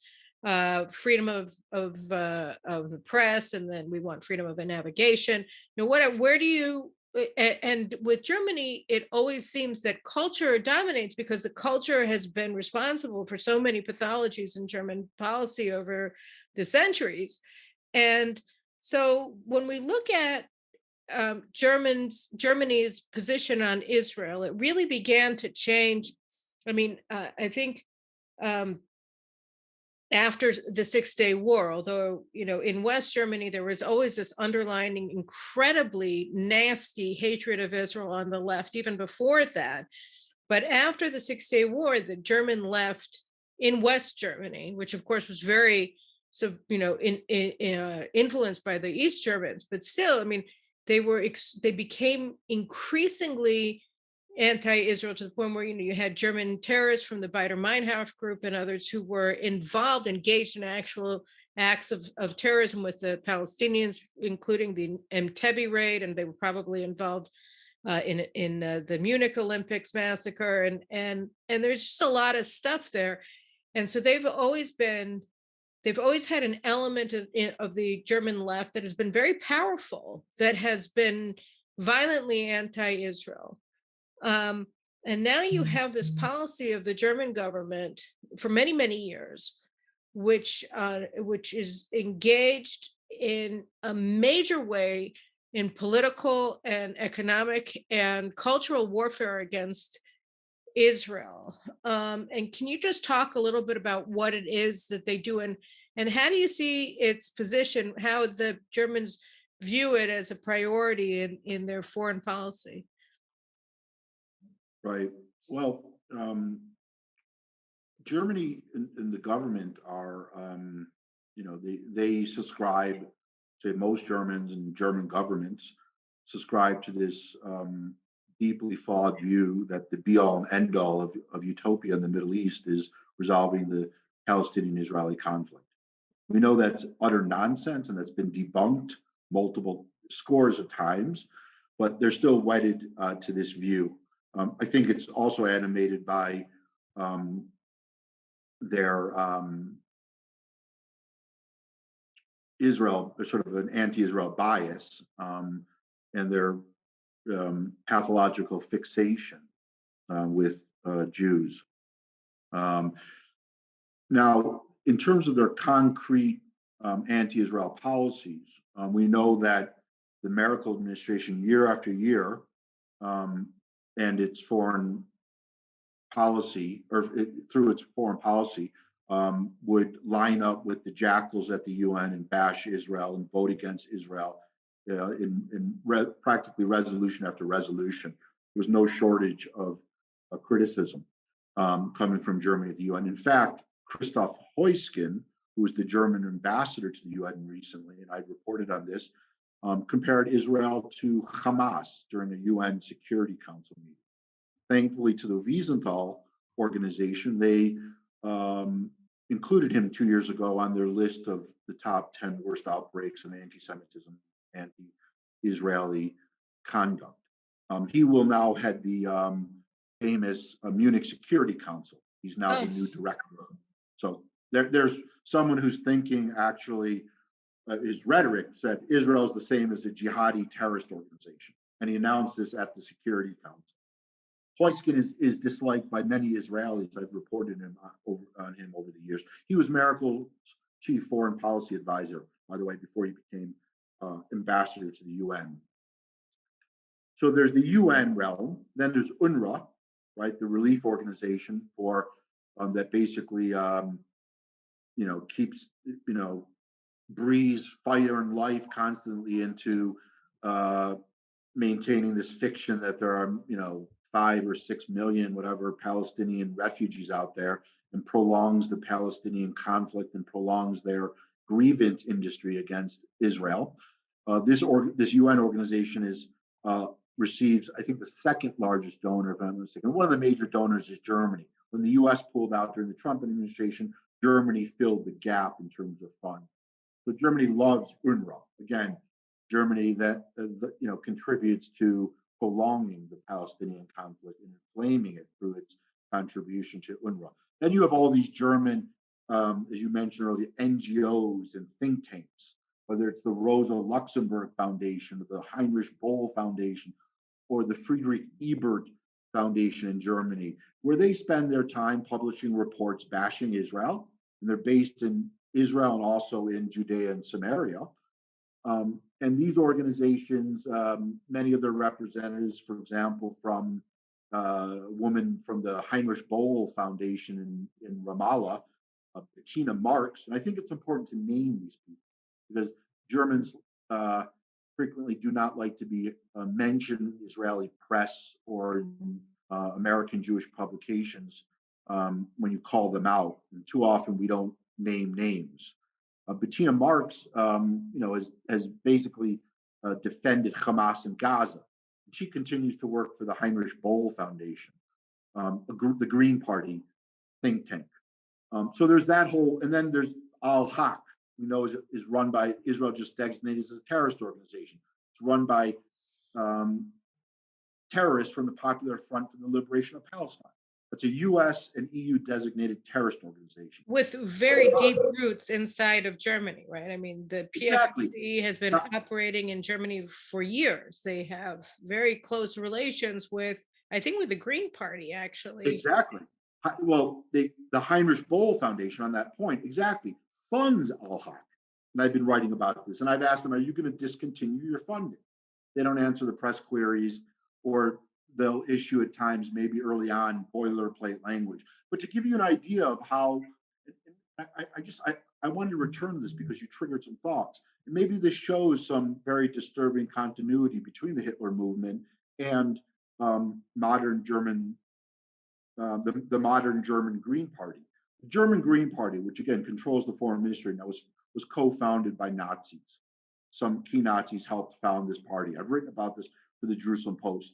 freedom of the press, and then we want freedom of navigation. Where do you and with Germany, it always seems that culture dominates because the culture has been responsible for so many pathologies in German policy over the centuries. And so when we look at Germany's position on Israel, it really began to change. I mean, I think um, after the Six-Day War, although in West Germany there was always this underlining incredibly nasty hatred of Israel on the left, even before that. But after the Six-Day War, the German left in West Germany, which of course was very influenced by the East Germans, but still, I mean, they became increasingly anti-Israel to the point where you had German terrorists from the Baader-Meinhof group and others who were engaged in actual acts of terrorism with the Palestinians, including the Entebbe raid, and they were probably involved in the Munich Olympics massacre, and there's just a lot of stuff there. And so they've always had an element of the German left that has been very powerful, that has been violently anti-Israel. And now you have this policy of the German government for many, many years, which is engaged in a major way in political and economic and cultural warfare against Israel. And can you just talk a little bit about what it is that they do, and how do you see its position, how the Germans view it as a priority in their foreign policy? Right. Well, Germany and the government are, they subscribe to, most Germans and German governments subscribe to this deeply flawed view that the be all and end all of utopia in the Middle East is resolving the Palestinian Israeli conflict. We know that's utter nonsense and that's been debunked multiple scores of times, but they're still wedded to this view. I think it's also animated by their Israel, sort of an anti-Israel bias, and their pathological fixation with Jews. Now, in terms of their concrete anti-Israel policies, we know that the Merkel administration, year after year, and its foreign policy, or through its foreign policy, would line up with the jackals at the UN and bash Israel and vote against Israel practically resolution after resolution. There was no shortage of criticism coming from Germany at the UN. In fact, Christoph Heusgen, who was the German ambassador to the UN recently, and I reported on this, compared Israel to Hamas during a UN Security Council meeting. Thankfully, to the Wiesenthal organization, they included him 2 years ago on their list of the top 10 worst outbreaks of anti-Semitism, anti-Israeli conduct. He will now head the famous Munich Security Council. He's now the new director. So there's someone who's thinking, actually, his rhetoric said Israel is the same as a jihadi terrorist organization. And he announced this at the Security Council. Heusgen is disliked by many Israelis. I've reported on him over the years. He was Merkel's chief foreign policy advisor, by the way, before he became ambassador to the UN. So there's the UN realm. Then there's UNRWA, right, the relief organization for that basically, keeps, breathes fire and life constantly into maintaining this fiction that there are, 5 or 6 million, whatever, Palestinian refugees out there, and prolongs the Palestinian conflict and prolongs their grievance industry against Israel. This UN organization is receives, I think, the second largest donor, if I'm not mistaken. One of the major donors is Germany. When the U.S. pulled out during the Trump administration, Germany filled the gap in terms of funds. So Germany loves UNRWA. Again, Germany that contributes to prolonging the Palestinian conflict and inflaming it through its contribution to UNRWA. Then you have all these German, as you mentioned earlier, NGOs and think tanks, whether it's the Rosa Luxemburg Foundation, or the Heinrich Boll Foundation, or the Friedrich Ebert Foundation in Germany, where they spend their time publishing reports bashing Israel, and they're based in Israel and also in Judea and Samaria. And these organizations, many of their representatives, for example, from a woman from the Heinrich Boll Foundation in Ramallah, Bettina Marx, and I think it's important to name these people because Germans frequently do not like to be mentioned in Israeli press or in American Jewish publications when you call them out. And too often we don't name names. Bettina Marx, has basically defended Hamas in Gaza. She continues to work for the Heinrich Boll Foundation, the Green Party think tank. So there's that whole, and then there's Al-Haq, is run by Israel, just designated as a terrorist organization. It's run by terrorists from the Popular Front for the Liberation of Palestine. That's a U.S. and EU designated terrorist organization. With very deep roots inside of Germany, right? I mean, the PFLP has been operating in Germany for years. They have very close relations with, I think, with the Green Party, actually. Exactly. Well, the Heinrich Boll Foundation, on that point, exactly, funds Al-Haq. And I've been writing about this, and I've asked them, are you going to discontinue your funding? They don't answer the press queries, or they'll issue at times, maybe early on, boilerplate language. But to give you an idea of how, I wanted to return to this because you triggered some thoughts. And maybe this shows some very disturbing continuity between the Hitler movement and modern German, the modern German Green Party. The German Green Party, which again controls the foreign ministry, and that was co-founded by Nazis. Some key Nazis helped found this party. I've written about this for the Jerusalem Post.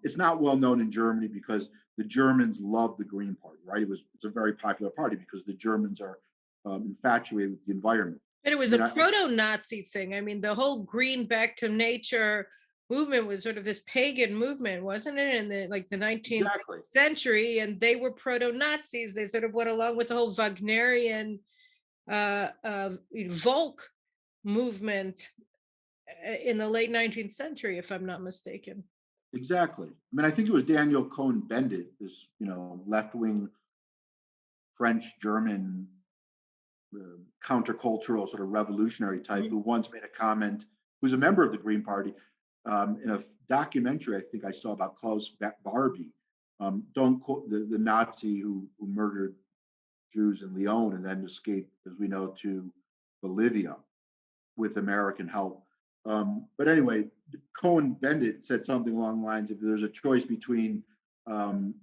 It's not well known in Germany because the Germans love the Green Party, right? It's a very popular party because the Germans are infatuated with the environment. And it was a proto-Nazi thing. I mean, the whole green back to nature movement was sort of this pagan movement, wasn't it? In the 19th century, and they were proto-Nazis. They sort of went along with the whole Wagnerian Volk movement in the late 19th century, if I'm not mistaken. Exactly. I mean, I think it was Daniel Cohn-Bendit, this left-wing French-German countercultural sort of revolutionary type, who once made a comment, who's a member of the Green Party, in a documentary I think I saw about Klaus Barbie. Don't quote the Nazi who murdered Jews in Lyon and then escaped, as we know, to Bolivia with American help. But anyway, Cohn-Bendit said something along the lines of, there's a choice between, I'm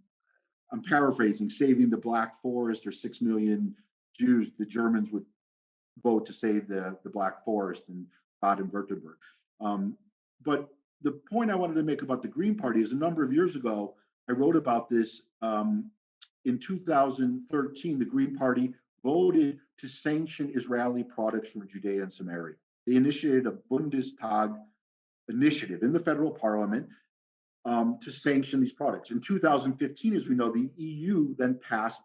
paraphrasing, saving the Black Forest or 6 million Jews. The Germans would vote to save the Black Forest in Baden-Württemberg. But the point I wanted to make about the Green Party is a number of years ago, I wrote about this. In 2013, the Green Party voted to sanction Israeli products from Judea and Samaria. They initiated a Bundestag initiative in the federal parliament to sanction these products. In 2015, as we know, the EU then passed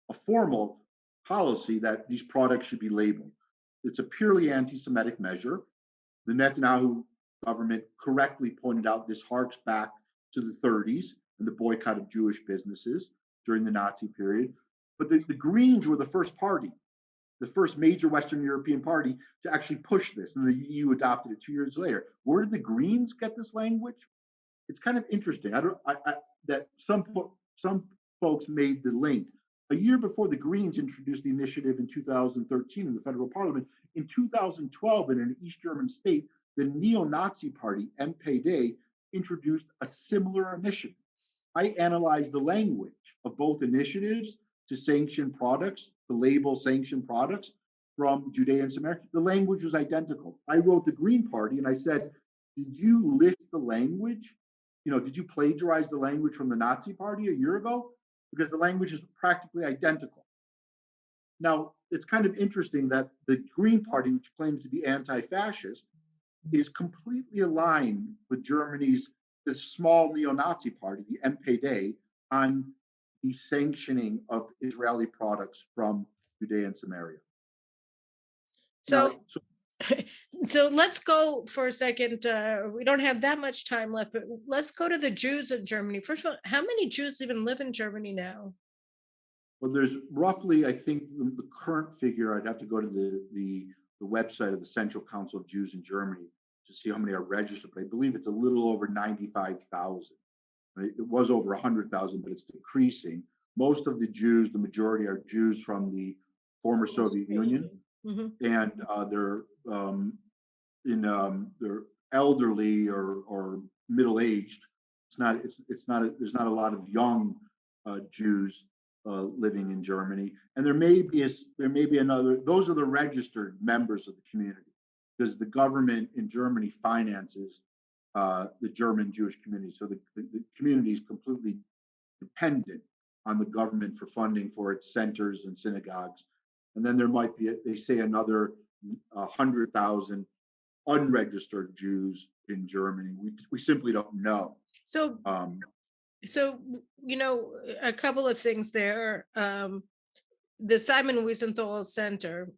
a formal policy that these products should be labeled. It's a purely anti-Semitic measure. The Netanyahu government correctly pointed out this harks back to the 30s and the boycott of Jewish businesses during the Nazi period. But the Greens were the first party, the first major Western European party to actually push this, and the EU adopted it 2 years later. Where did the Greens get this language? It's kind of interesting. That some folks made the link. A year before the Greens introduced the initiative in 2013 in the federal parliament, in 2012 in an East German state, the neo-Nazi party, NPD, introduced a similar initiative. I analyzed the language of both initiatives to sanction products, to label sanctioned products from Judea and Samaria. The language was identical. I wrote the Green Party and I said, did you lift the language? Did you plagiarize the language from the Nazi Party a year ago? Because the language is practically identical. Now, it's kind of interesting that the Green Party, which claims to be anti-fascist, is completely aligned with Germany's this small neo-Nazi party, the NPD, on the sanctioning of Israeli products from Judea and Samaria. So, so let's go for a second. We don't have that much time left, but let's go to the Jews in Germany. First of all, how many Jews even live in Germany now? Well, there's roughly, I think, the current figure. I'd have to go to the website of the Central Council of Jews in Germany to see how many are registered, but I believe it's a little over 95,000. Right? It was over 100,000, but it's decreasing. Most of the Jews, the majority, are Jews from the former Soviet Union, and they're they're elderly or middle-aged. There's not a lot of young Jews living in Germany, and there may be another. Those are the registered members of the community, because the government in Germany finances the German Jewish community. So the community is completely dependent on the government for funding for its centers and synagogues. And then there might be, they say, another 100,000 unregistered Jews in Germany. We simply don't know. So, a couple of things there. The Simon Wiesenthal Center,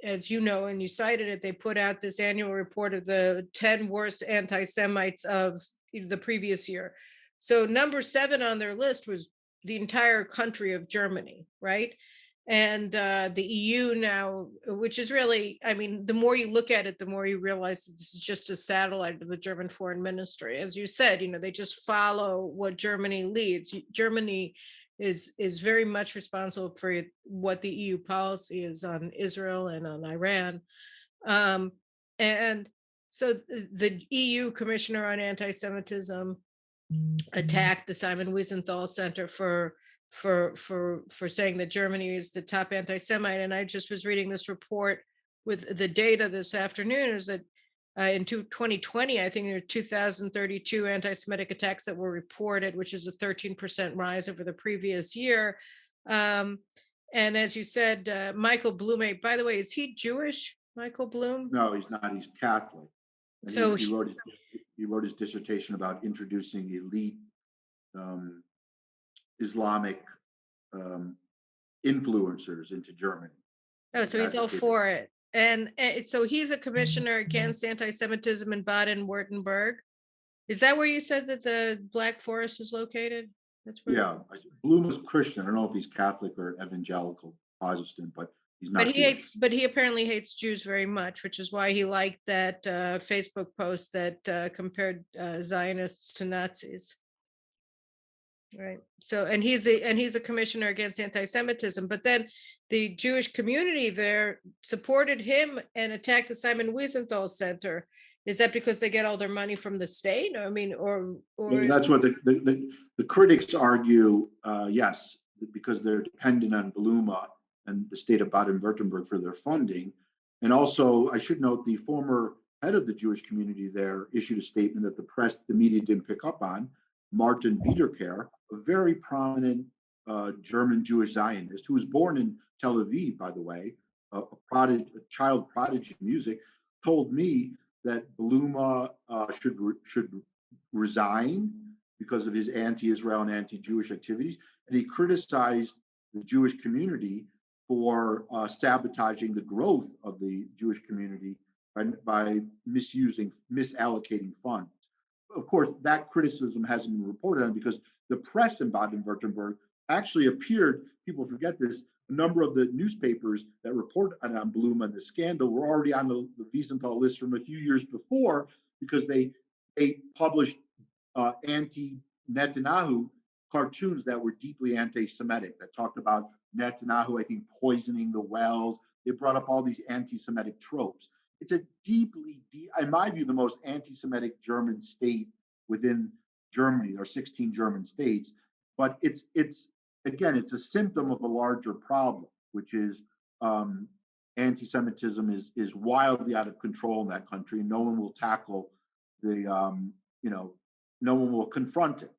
as you know, and you cited it, they put out this annual report of the 10 worst anti-Semites of the previous year. So number 7 on their list was the entire country of Germany, right? And the EU now, which is really, I mean, the more you look at it, the more you realize this is just a satellite of the German foreign ministry. As you said, they just follow what Germany leads. Germany is very much responsible for what the EU policy is on Israel and on Iran. And so the EU Commissioner on Anti-Semitism attacked the Simon Wiesenthal Center for saying that Germany is the top anti-Semite. And I just was reading this report with the data this afternoon, is that in 2020, I think there are 2,032 anti-Semitic attacks that were reported, which is a 13% rise over the previous year. And as you said, Michael Blume, by the way, is he Jewish, Michael Bloom? No, he's not. He's Catholic. And so he wrote his dissertation about introducing elite Islamic influencers into Germany. Oh, so he's all for it. And so he's a commissioner against anti-Semitism in Baden-Württemberg. Is that where you said that the Black Forest is located? That's where. Yeah, Bloom is Christian. I don't know if he's Catholic or evangelical Protestant, but he's not. But he apparently hates Jews very much, which is why he liked that Facebook post that compared Zionists to Nazis. Right. So, and he's a commissioner against anti-Semitism, but then the Jewish community there supported him and attacked the Simon Wiesenthal Center. Is that because they get all their money from the state? I mean, or that's what the critics argue. Yes, because they're dependent on Bluma and the state of Baden-Württemberg for their funding. And also, I should note, the former head of the Jewish community there issued a statement that the media didn't pick up on. Martin Wiederkehr, a very prominent German Jewish Zionist who was born in Tel Aviv, by the way, a child prodigy in music, told me that Bluma should resign because of his anti-Israel and anti-Jewish activities, and he criticized the Jewish community for sabotaging the growth of the Jewish community by misallocating funds. Of course, that criticism hasn't been reported on because the press in Baden-Württemberg actually appeared, people forget this, a number of the newspapers that reported on Bluma and the scandal were already on the Wiesenthal list from a few years before, because they published anti-Netanyahu cartoons that were deeply anti-Semitic, that talked about Netanyahu, I think, poisoning the wells. They brought up all these anti-Semitic tropes. It's a deeply, in my view, the most anti-Semitic German state within Germany. There are 16 German states, but it's again, it's a symptom of a larger problem, which is anti-Semitism is wildly out of control in that country. No one will tackle no one will confront it.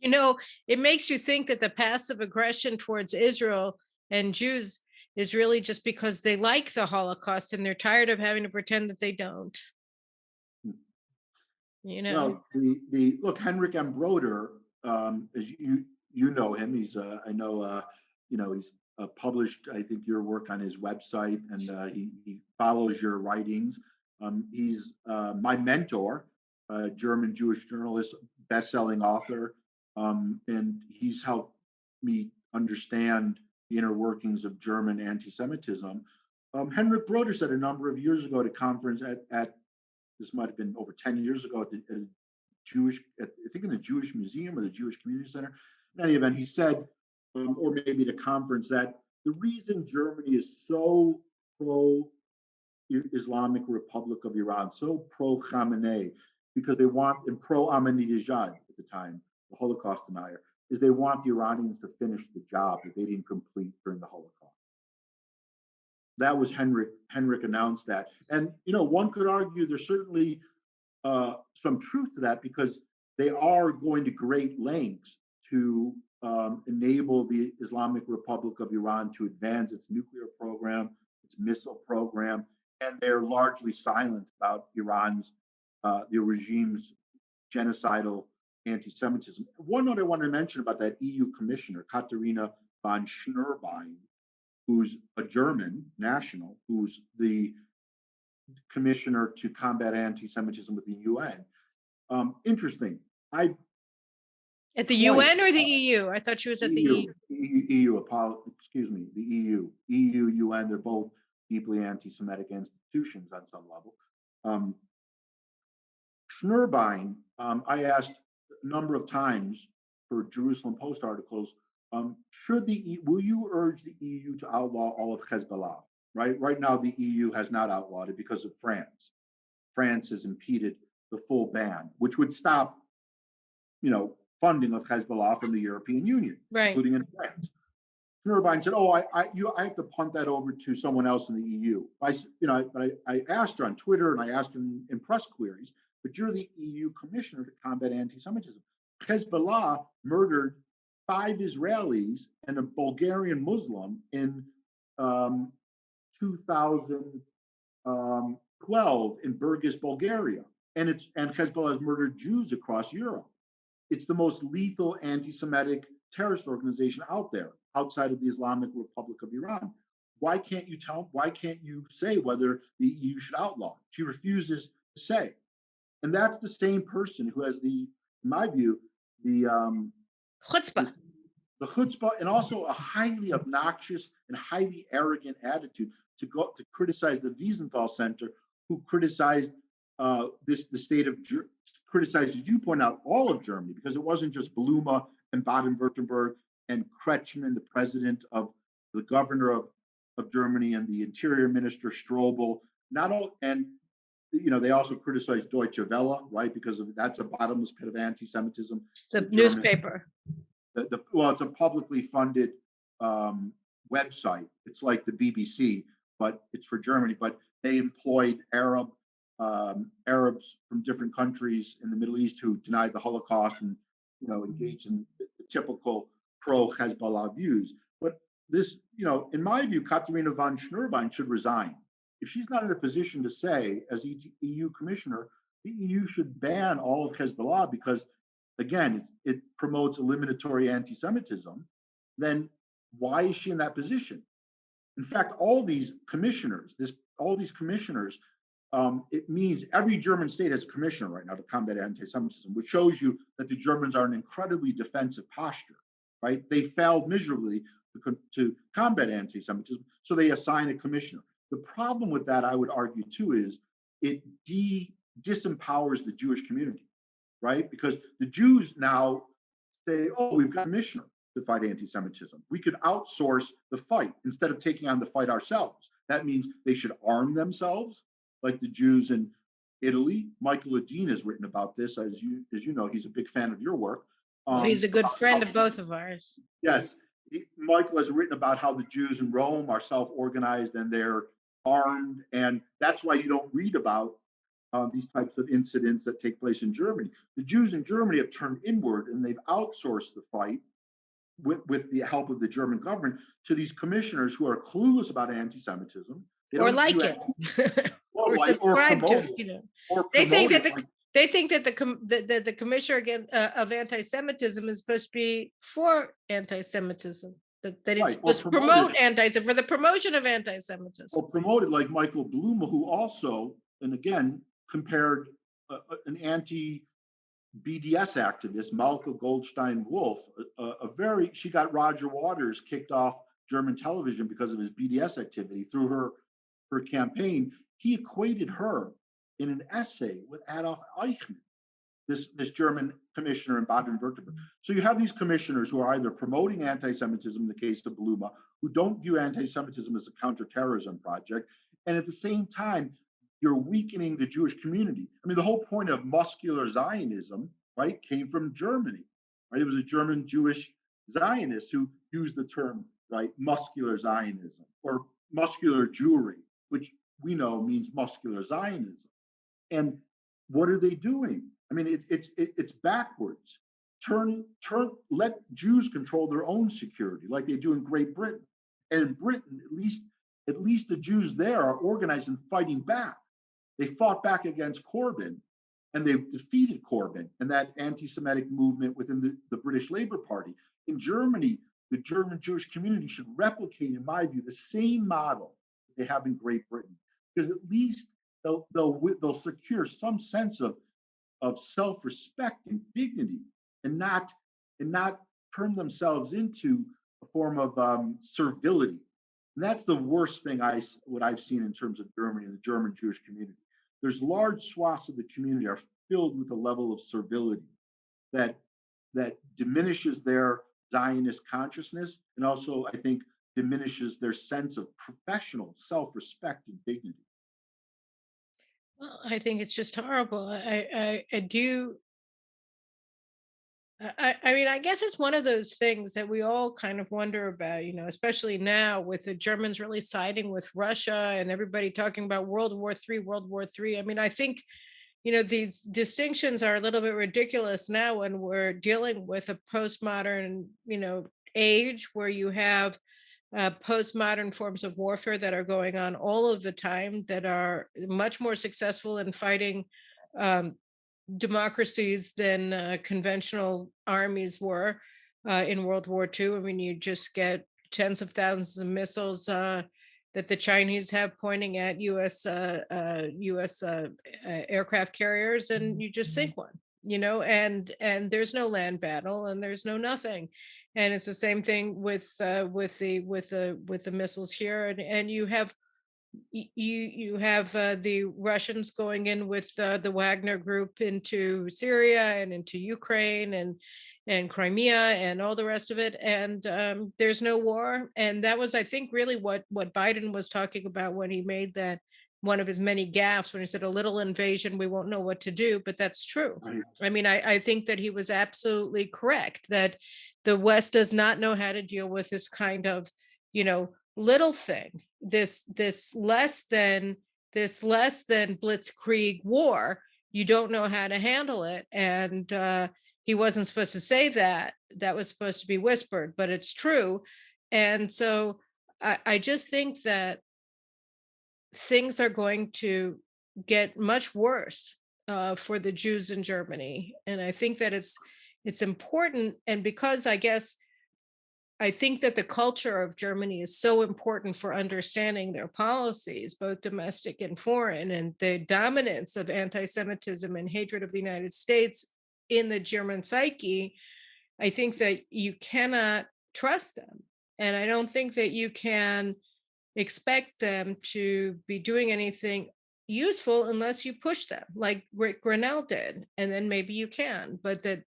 You know, it makes you think that the passive aggression towards Israel and Jews is really just because they like the Holocaust and they're tired of having to pretend that they don't. You know, Well, the look, Henrik M. Broder, as you know him, he's I know he's published, I think, your work on his website, and he follows your writings. He's my mentor, German Jewish journalist, best-selling author, and he's helped me understand the inner workings of German anti-Semitism. Henrik Broder said a number of years ago at a conference at this might have been over 10 years ago at a I think in the Jewish Museum or the Jewish Community Center. In any event, he said, or maybe at a conference, that the reason Germany is so pro Islamic Republic of Iran, so pro Khamenei, because they want, and pro Ahmadinejad at the time, the Holocaust denier, is they want the Iranians to finish the job that they didn't complete during the Holocaust. That was Henrik announced that. And, one could argue there's certainly some truth to that, because they are going to great lengths to enable the Islamic Republic of Iran to advance its nuclear program, its missile program, and they're largely silent about Iran's, the regime's genocidal anti-Semitism. One note I want to mention about that EU commissioner, Katharina von Schnurbein, who's a German national, who's the commissioner to combat anti-Semitism with the UN. Interesting. at the UN or the EU? I thought she was at the EU. Excuse me, the EU, UN, they're both deeply anti-Semitic institutions on some level. Schnurbein, I asked a number of times for Jerusalem Post articles, will you urge the EU to outlaw all of Hezbollah? Right now, the EU has not outlawed it because of France. France has impeded the full ban, which would stop, funding of Hezbollah from the European Union, Right. including in France. Schnurbein said, "Oh, I have to punt that over to someone else in the EU." I asked her on Twitter and I asked her in press queries, but you're the EU commissioner to combat anti-Semitism. Hezbollah murdered 5 Israelis and a Bulgarian Muslim in 2012 in Burgas, Bulgaria, and Hezbollah has murdered Jews across Europe. It's the most lethal anti-Semitic terrorist organization out there, outside of the Islamic Republic of Iran. Why can't you say whether the EU should outlaw it? She refuses to say. And that's the same person who has in my view, the Chutzpah. The chutzpah, and also a highly obnoxious and highly arrogant attitude to criticize the Wiesenthal Center, who criticized the state of criticized, as you point out, all of Germany, because it wasn't just Bluma and Baden-Württemberg and Kretschmann, the president of the governor of Germany, and the interior minister Strobel. They also criticized Deutsche Welle, right? Because that's a bottomless pit of anti-Semitism. The newspaper. It's a publicly funded website. It's like the BBC, but it's for Germany. But they employed Arabs from different countries in the Middle East who denied the Holocaust and engaged in the typical pro-Hezbollah views. But this, in my view, Katharina von Schnurbein should resign. If she's not in a position to say, as EU commissioner, the EU should ban all of Hezbollah because, again, it promotes eliminatory anti-Semitism, then why is she in that position? In fact, all these commissioners, it means every German state has a commissioner right now to combat anti-Semitism, which shows you that the Germans are in an incredibly defensive posture, right? They failed miserably to combat anti-Semitism, so they assign a commissioner. The problem with that, I would argue too, is it disempowers the Jewish community, right? Because the Jews now say, "Oh, we've got a commissioner to fight anti-Semitism. We could outsource the fight instead of taking on the fight ourselves." That means they should arm themselves, like the Jews in Italy. Michael Ledeen has written about this, as you know, he's a big fan of your work. He's a good friend of both of ours. Yes, Michael has written about how the Jews in Rome are self-organized and they're armed, and that's why you don't read about these types of incidents that take place in Germany. The Jews in Germany have turned inward and they've outsourced the fight with the help of the German government to these commissioners who are clueless about anti-Semitism. They Or don't like view it, or or like or subscribe promote to, it you know. or They think promote that it like the commissioner against of anti-Semitism is supposed to be for anti-Semitism. That it's right or supposed to promote promote it for the promotion of anti-Semitism. or promote it like Michael Bluma, who also, and again, compared an anti BDS activist, Malka Goldstein Wolf, she got Roger Waters kicked off German television because of his BDS activity through her campaign. He equated her in an essay with Adolf Eichmann, this German commissioner in Baden-Württemberg. So you have these commissioners who are either promoting anti-Semitism, in the case of Bluma, who don't view anti-Semitism as a counterterrorism project, and at the same time, you're weakening the Jewish community. I mean, the whole point of muscular Zionism, right, came from Germany, right? It was a German Jewish Zionist who used the term, right, muscular Zionism or muscular Jewry, which we know means muscular Zionism. And what are they doing? I mean, it's backwards. Let Jews control their own security, like they do in Great Britain. And in Britain, at least the Jews there are organized and fighting back. They fought back against Corbyn, and they defeated Corbyn and that anti-Semitic movement within the British Labour Party. In Germany, the German Jewish community should replicate, in my view, the same model they have in Great Britain, because at least they'll secure some sense of self-respect and dignity, and not turn themselves into a form of servility. And that's the worst thing what I've seen in terms of Germany and the German Jewish community. There's large swaths of the community are filled with a level of servility that diminishes their Zionist consciousness, and also, I think, diminishes their sense of professional self-respect and dignity. Well, I think it's just horrible. I do. I mean, I guess it's one of those things that we all kind of wonder about, especially now with the Germans really siding with Russia and everybody talking about World War III, World War III. I mean, I think, these distinctions are a little bit ridiculous now when we're dealing with a postmodern, age where you have postmodern forms of warfare that are going on all of the time that are much more successful in fighting um, democracies than conventional armies were in World War II. I mean, you just get tens of thousands of missiles that the Chinese have pointing at U.S. aircraft carriers, and you just sink one. And there's no land battle, and there's no nothing, and it's the same thing with the missiles here, and you have the Russians going in with the Wagner group into Syria and into Ukraine and Crimea and all the rest of it, and there's no war. And that was, I think, really what Biden was talking about when he made that one of his many gaffes, when he said a little invasion, we won't know what to do. But that's true. Right. I mean, I think that he was absolutely correct that the West does not know how to deal with this kind of, little thing, this less than blitzkrieg war. You don't know how to handle it, and he wasn't supposed to say that. That was supposed to be whispered, but it's true. And so I just think that things are going to get much worse for the Jews in Germany, and I think that it's important. And because I think that the culture of Germany is so important for understanding their policies, both domestic and foreign, and the dominance of anti-Semitism and hatred of the United States in the German psyche. I think that you cannot trust them. And I don't think that you can expect them to be doing anything useful unless you push them like Rick Grinnell did. And then maybe you can, but that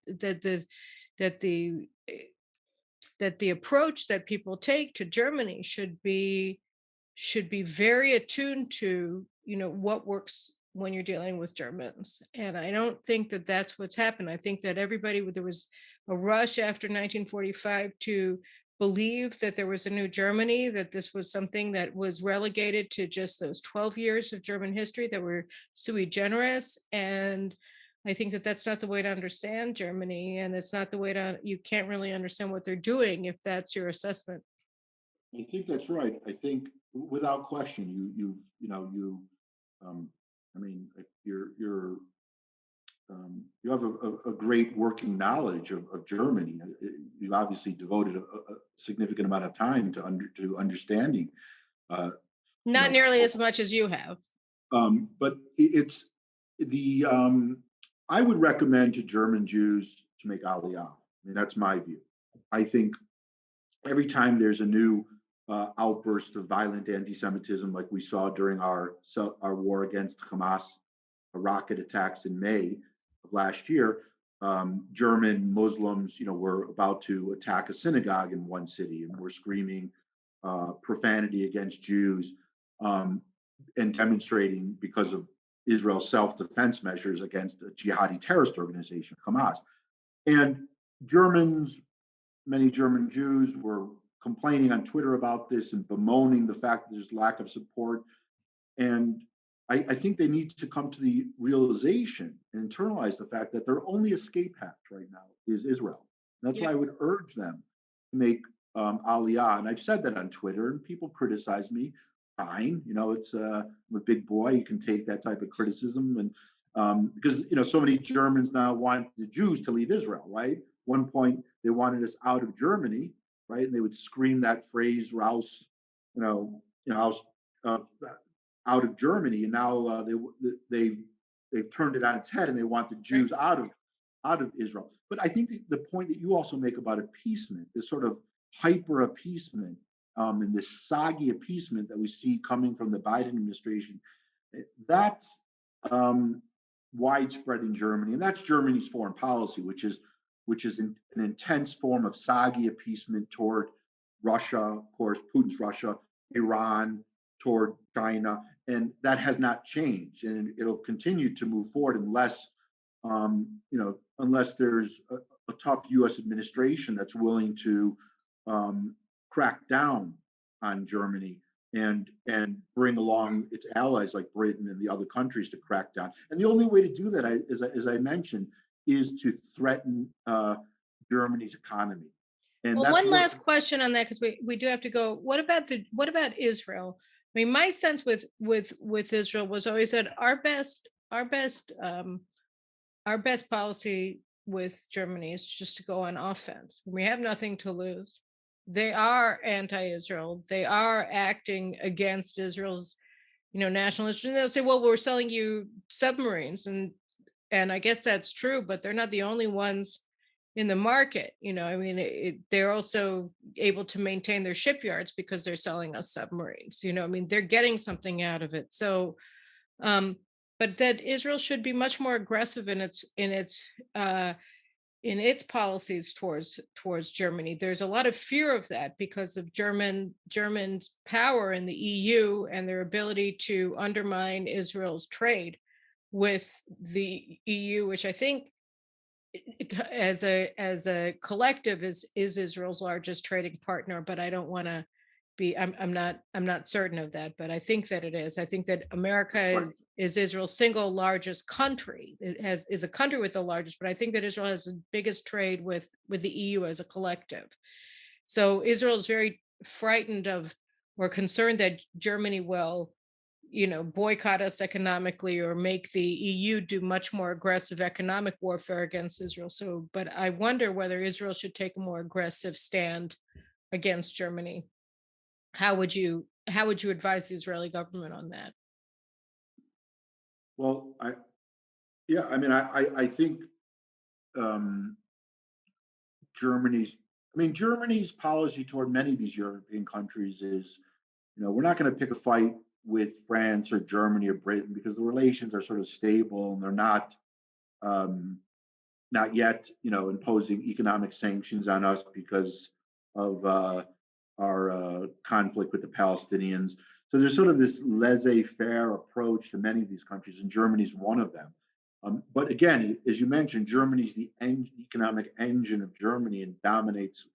the approach that people take to Germany should be very attuned to, what works when you're dealing with Germans. And I don't think that that's what's happened. I think that there was a rush after 1945 to believe that there was a new Germany, that this was something that was relegated to just those 12 years of German history that were sui generis. And I think that that's not the way to understand Germany. And it's not the way to, you can't really understand what they're doing if that's your assessment. I think that's right. I think without question, um, I mean, you have a great working knowledge of Germany. You've obviously devoted a significant amount of time to understanding, uh, you Not know, nearly as much as you have. but it's the I would recommend to German Jews to make Aliyah. I mean, that's my view. I think every time there's a new outburst of violent anti-Semitism, like we saw during our war against Hamas, rocket attacks in May of last year, German Muslims, were about to attack a synagogue in one city, and were screaming profanity against Jews, and demonstrating because of Israel's self-defense measures against a jihadi terrorist organization, Hamas. And Germans, many German Jews were complaining on Twitter about this and bemoaning the fact that there's lack of support. And I think they need to come to the realization and internalize the fact that their only escape hatch right now is Israel. And that's Yeah. why I would urge them to make Aliyah. And I've said that on Twitter, and people criticize me. Fine, it's I'm a big boy. You can take that type of criticism, and because so many Germans now want the Jews to leave Israel. Right? One point they wanted us out of Germany, right? And they would scream that phrase, "Raus," "Raus." Out of Germany, and now they've turned it on its head, and they want the Right. Jews out of Israel. But I think the point that you also make about appeasement, this sort of hyper appeasement, and this soggy appeasement that we see coming from the Biden administration, that's widespread in Germany, and that's Germany's foreign policy, which is an intense form of soggy appeasement toward Russia, of course, Putin's Russia, Iran, toward China, and that has not changed, and it'll continue to move forward unless there's a tough U.S. administration that's willing to crack down on Germany and bring along its allies like Britain and the other countries to crack down. And the only way to do that, as I mentioned, is to threaten Germany's economy. And Well, that's one what last question on that, because we do have to go. What about Israel? I mean, my sense with Israel was always that our best policy with Germany is just to go on offense. We have nothing to lose. They are anti-Israel. They are acting against Israel's, national interest. And they'll say, "Well, we're selling you submarines," and I guess that's true, but they're not the only ones in the market. I mean, they're also able to maintain their shipyards because they're selling us submarines. I mean, they're getting something out of it. So, um, but that Israel should be much more aggressive in its policies towards Germany. There's a lot of fear of that because of German's power in the EU and their ability to undermine Israel's trade with the EU, which I think as a collective is Israel's largest trading partner, but I don't want to be I'm not certain of that, but I think that it is. I think that America right. is Israel's single largest country. Is a country with the largest, but I think that Israel has the biggest trade with the EU as a collective. So Israel is very frightened of or concerned that Germany will boycott us economically or make the EU do much more aggressive economic warfare against Israel. So, but I wonder whether Israel should take a more aggressive stand against Germany. How would you advise the Israeli government on that? Well, yeah, I mean, I think um, Germany's, Germany's policy toward many of these European countries is, we're not going to pick a fight with France or Germany or Britain because the relations are sort of stable and they're um, not yet, imposing economic sanctions on us because of our conflict with the Palestinians. So there's sort of this laissez-faire approach to many of these countries, and Germany's one of them. But again, as you mentioned, Germany's the economic engine of Germany and dominates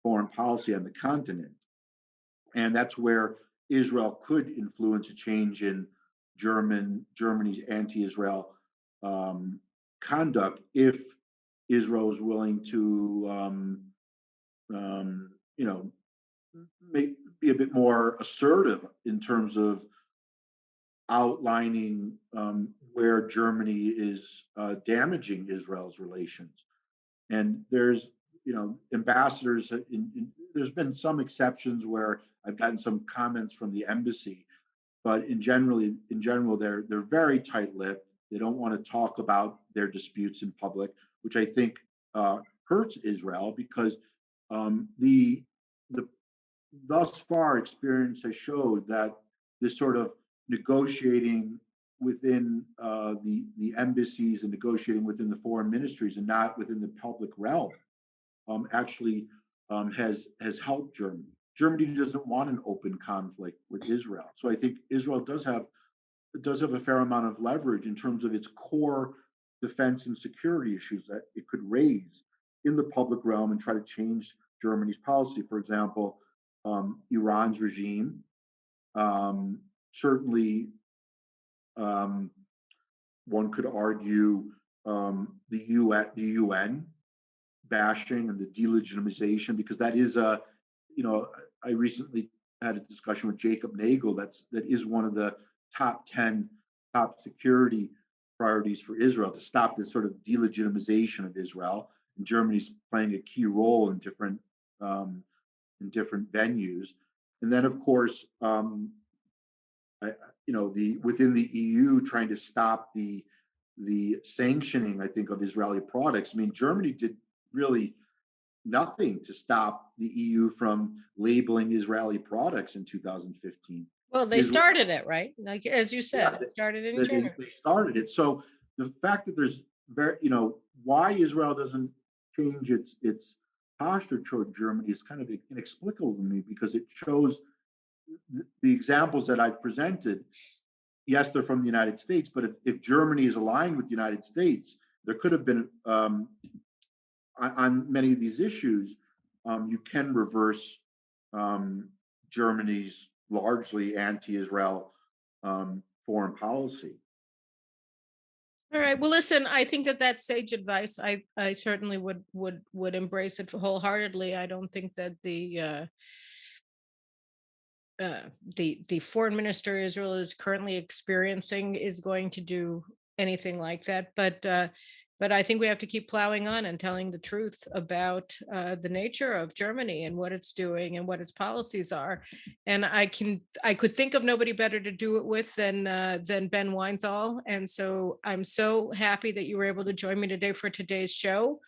foreign policy on the continent. And that's where Israel could influence a change in Germany's anti-Israel conduct if Israel is willing to, you know, be a bit more assertive in terms of outlining where Germany is damaging Israel's relations. And there's, ambassadors. There's been some exceptions where I've gotten some comments from the embassy, but in general, they're very tight-lipped. They don't want to talk about their disputes in public, which I think hurts Israel because the thus far experience has showed that this sort of negotiating within the embassies and negotiating within the foreign ministries and not within the public realm actually has helped Germany. Germany doesn't want an open conflict with Israel, so I think Israel does have a fair amount of leverage in terms of its core defense and security issues that it could raise in the public realm and try to change Germany's policy. For example, Iran's regime, certainly one could argue the UN bashing and the delegitimization, because that is I recently had a discussion with Jacob Nagel. That is one of the top 10 top security priorities for Israel, to stop this sort of delegitimization of Israel. And Germany's playing a key role in different venues. And then, of course, within the EU, trying to stop the sanctioning, I think, of Israeli products. I mean, Germany did really nothing to stop the EU from labeling Israeli products in 2015. Well, they started it, right? Like, as you said, Yeah, it started in Germany. They started it. So the fact that there's why Israel doesn't change its posture toward Germany is kind of inexplicable to me, because it shows the examples that I've presented. Yes, they're from the United States, but if Germany is aligned with the United States, there could have been on many of these issues, you can reverse Germany's largely anti-Israel foreign policy. All right. Well, listen, I think that's sage advice. I certainly would embrace it wholeheartedly. I don't think that the foreign minister Israel is currently experiencing is going to do anything like that. But I think we have to keep plowing on and telling the truth about the nature of Germany and what it's doing and what its policies are. And I could think of nobody better to do it with than Ben Weinthal. And so I'm so happy that you were able to join me today for today's show.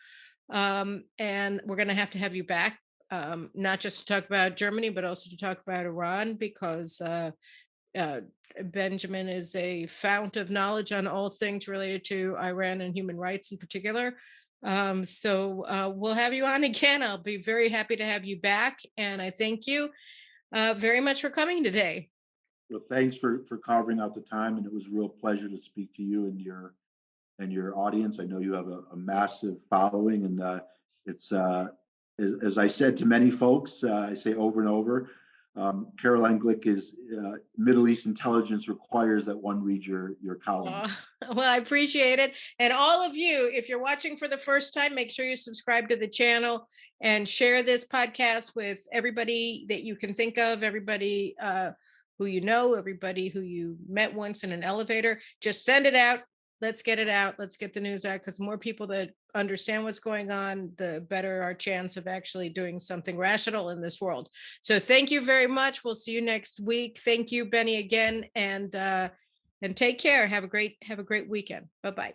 And we're going to have you back, not just to talk about Germany, but also to talk about Iran, because Benjamin is a fount of knowledge on all things related to Iran and human rights in particular. So we'll have you on again. I'll be very happy to have you back. And I thank you very much for coming today. Well, thanks for carving out the time. And it was a real pleasure to speak to you and your audience. I know you have a massive following, and it's as I said to many folks, I say over and over, Caroline Glick is Middle East intelligence requires that one read your column. Well, I appreciate it. And all of you, if you're watching for the first time, make sure you subscribe to the channel and share this podcast with everybody that you can think of, everybody who you know, everybody who you met once in an elevator. Just send it out. Let's get it out. Let's get the news out, because more people that understand what's going on, the better our chance of actually doing something rational in this world. So thank you very much. We'll see you next week. Thank you, Benny, again, and take care. Have a great weekend. Bye-bye.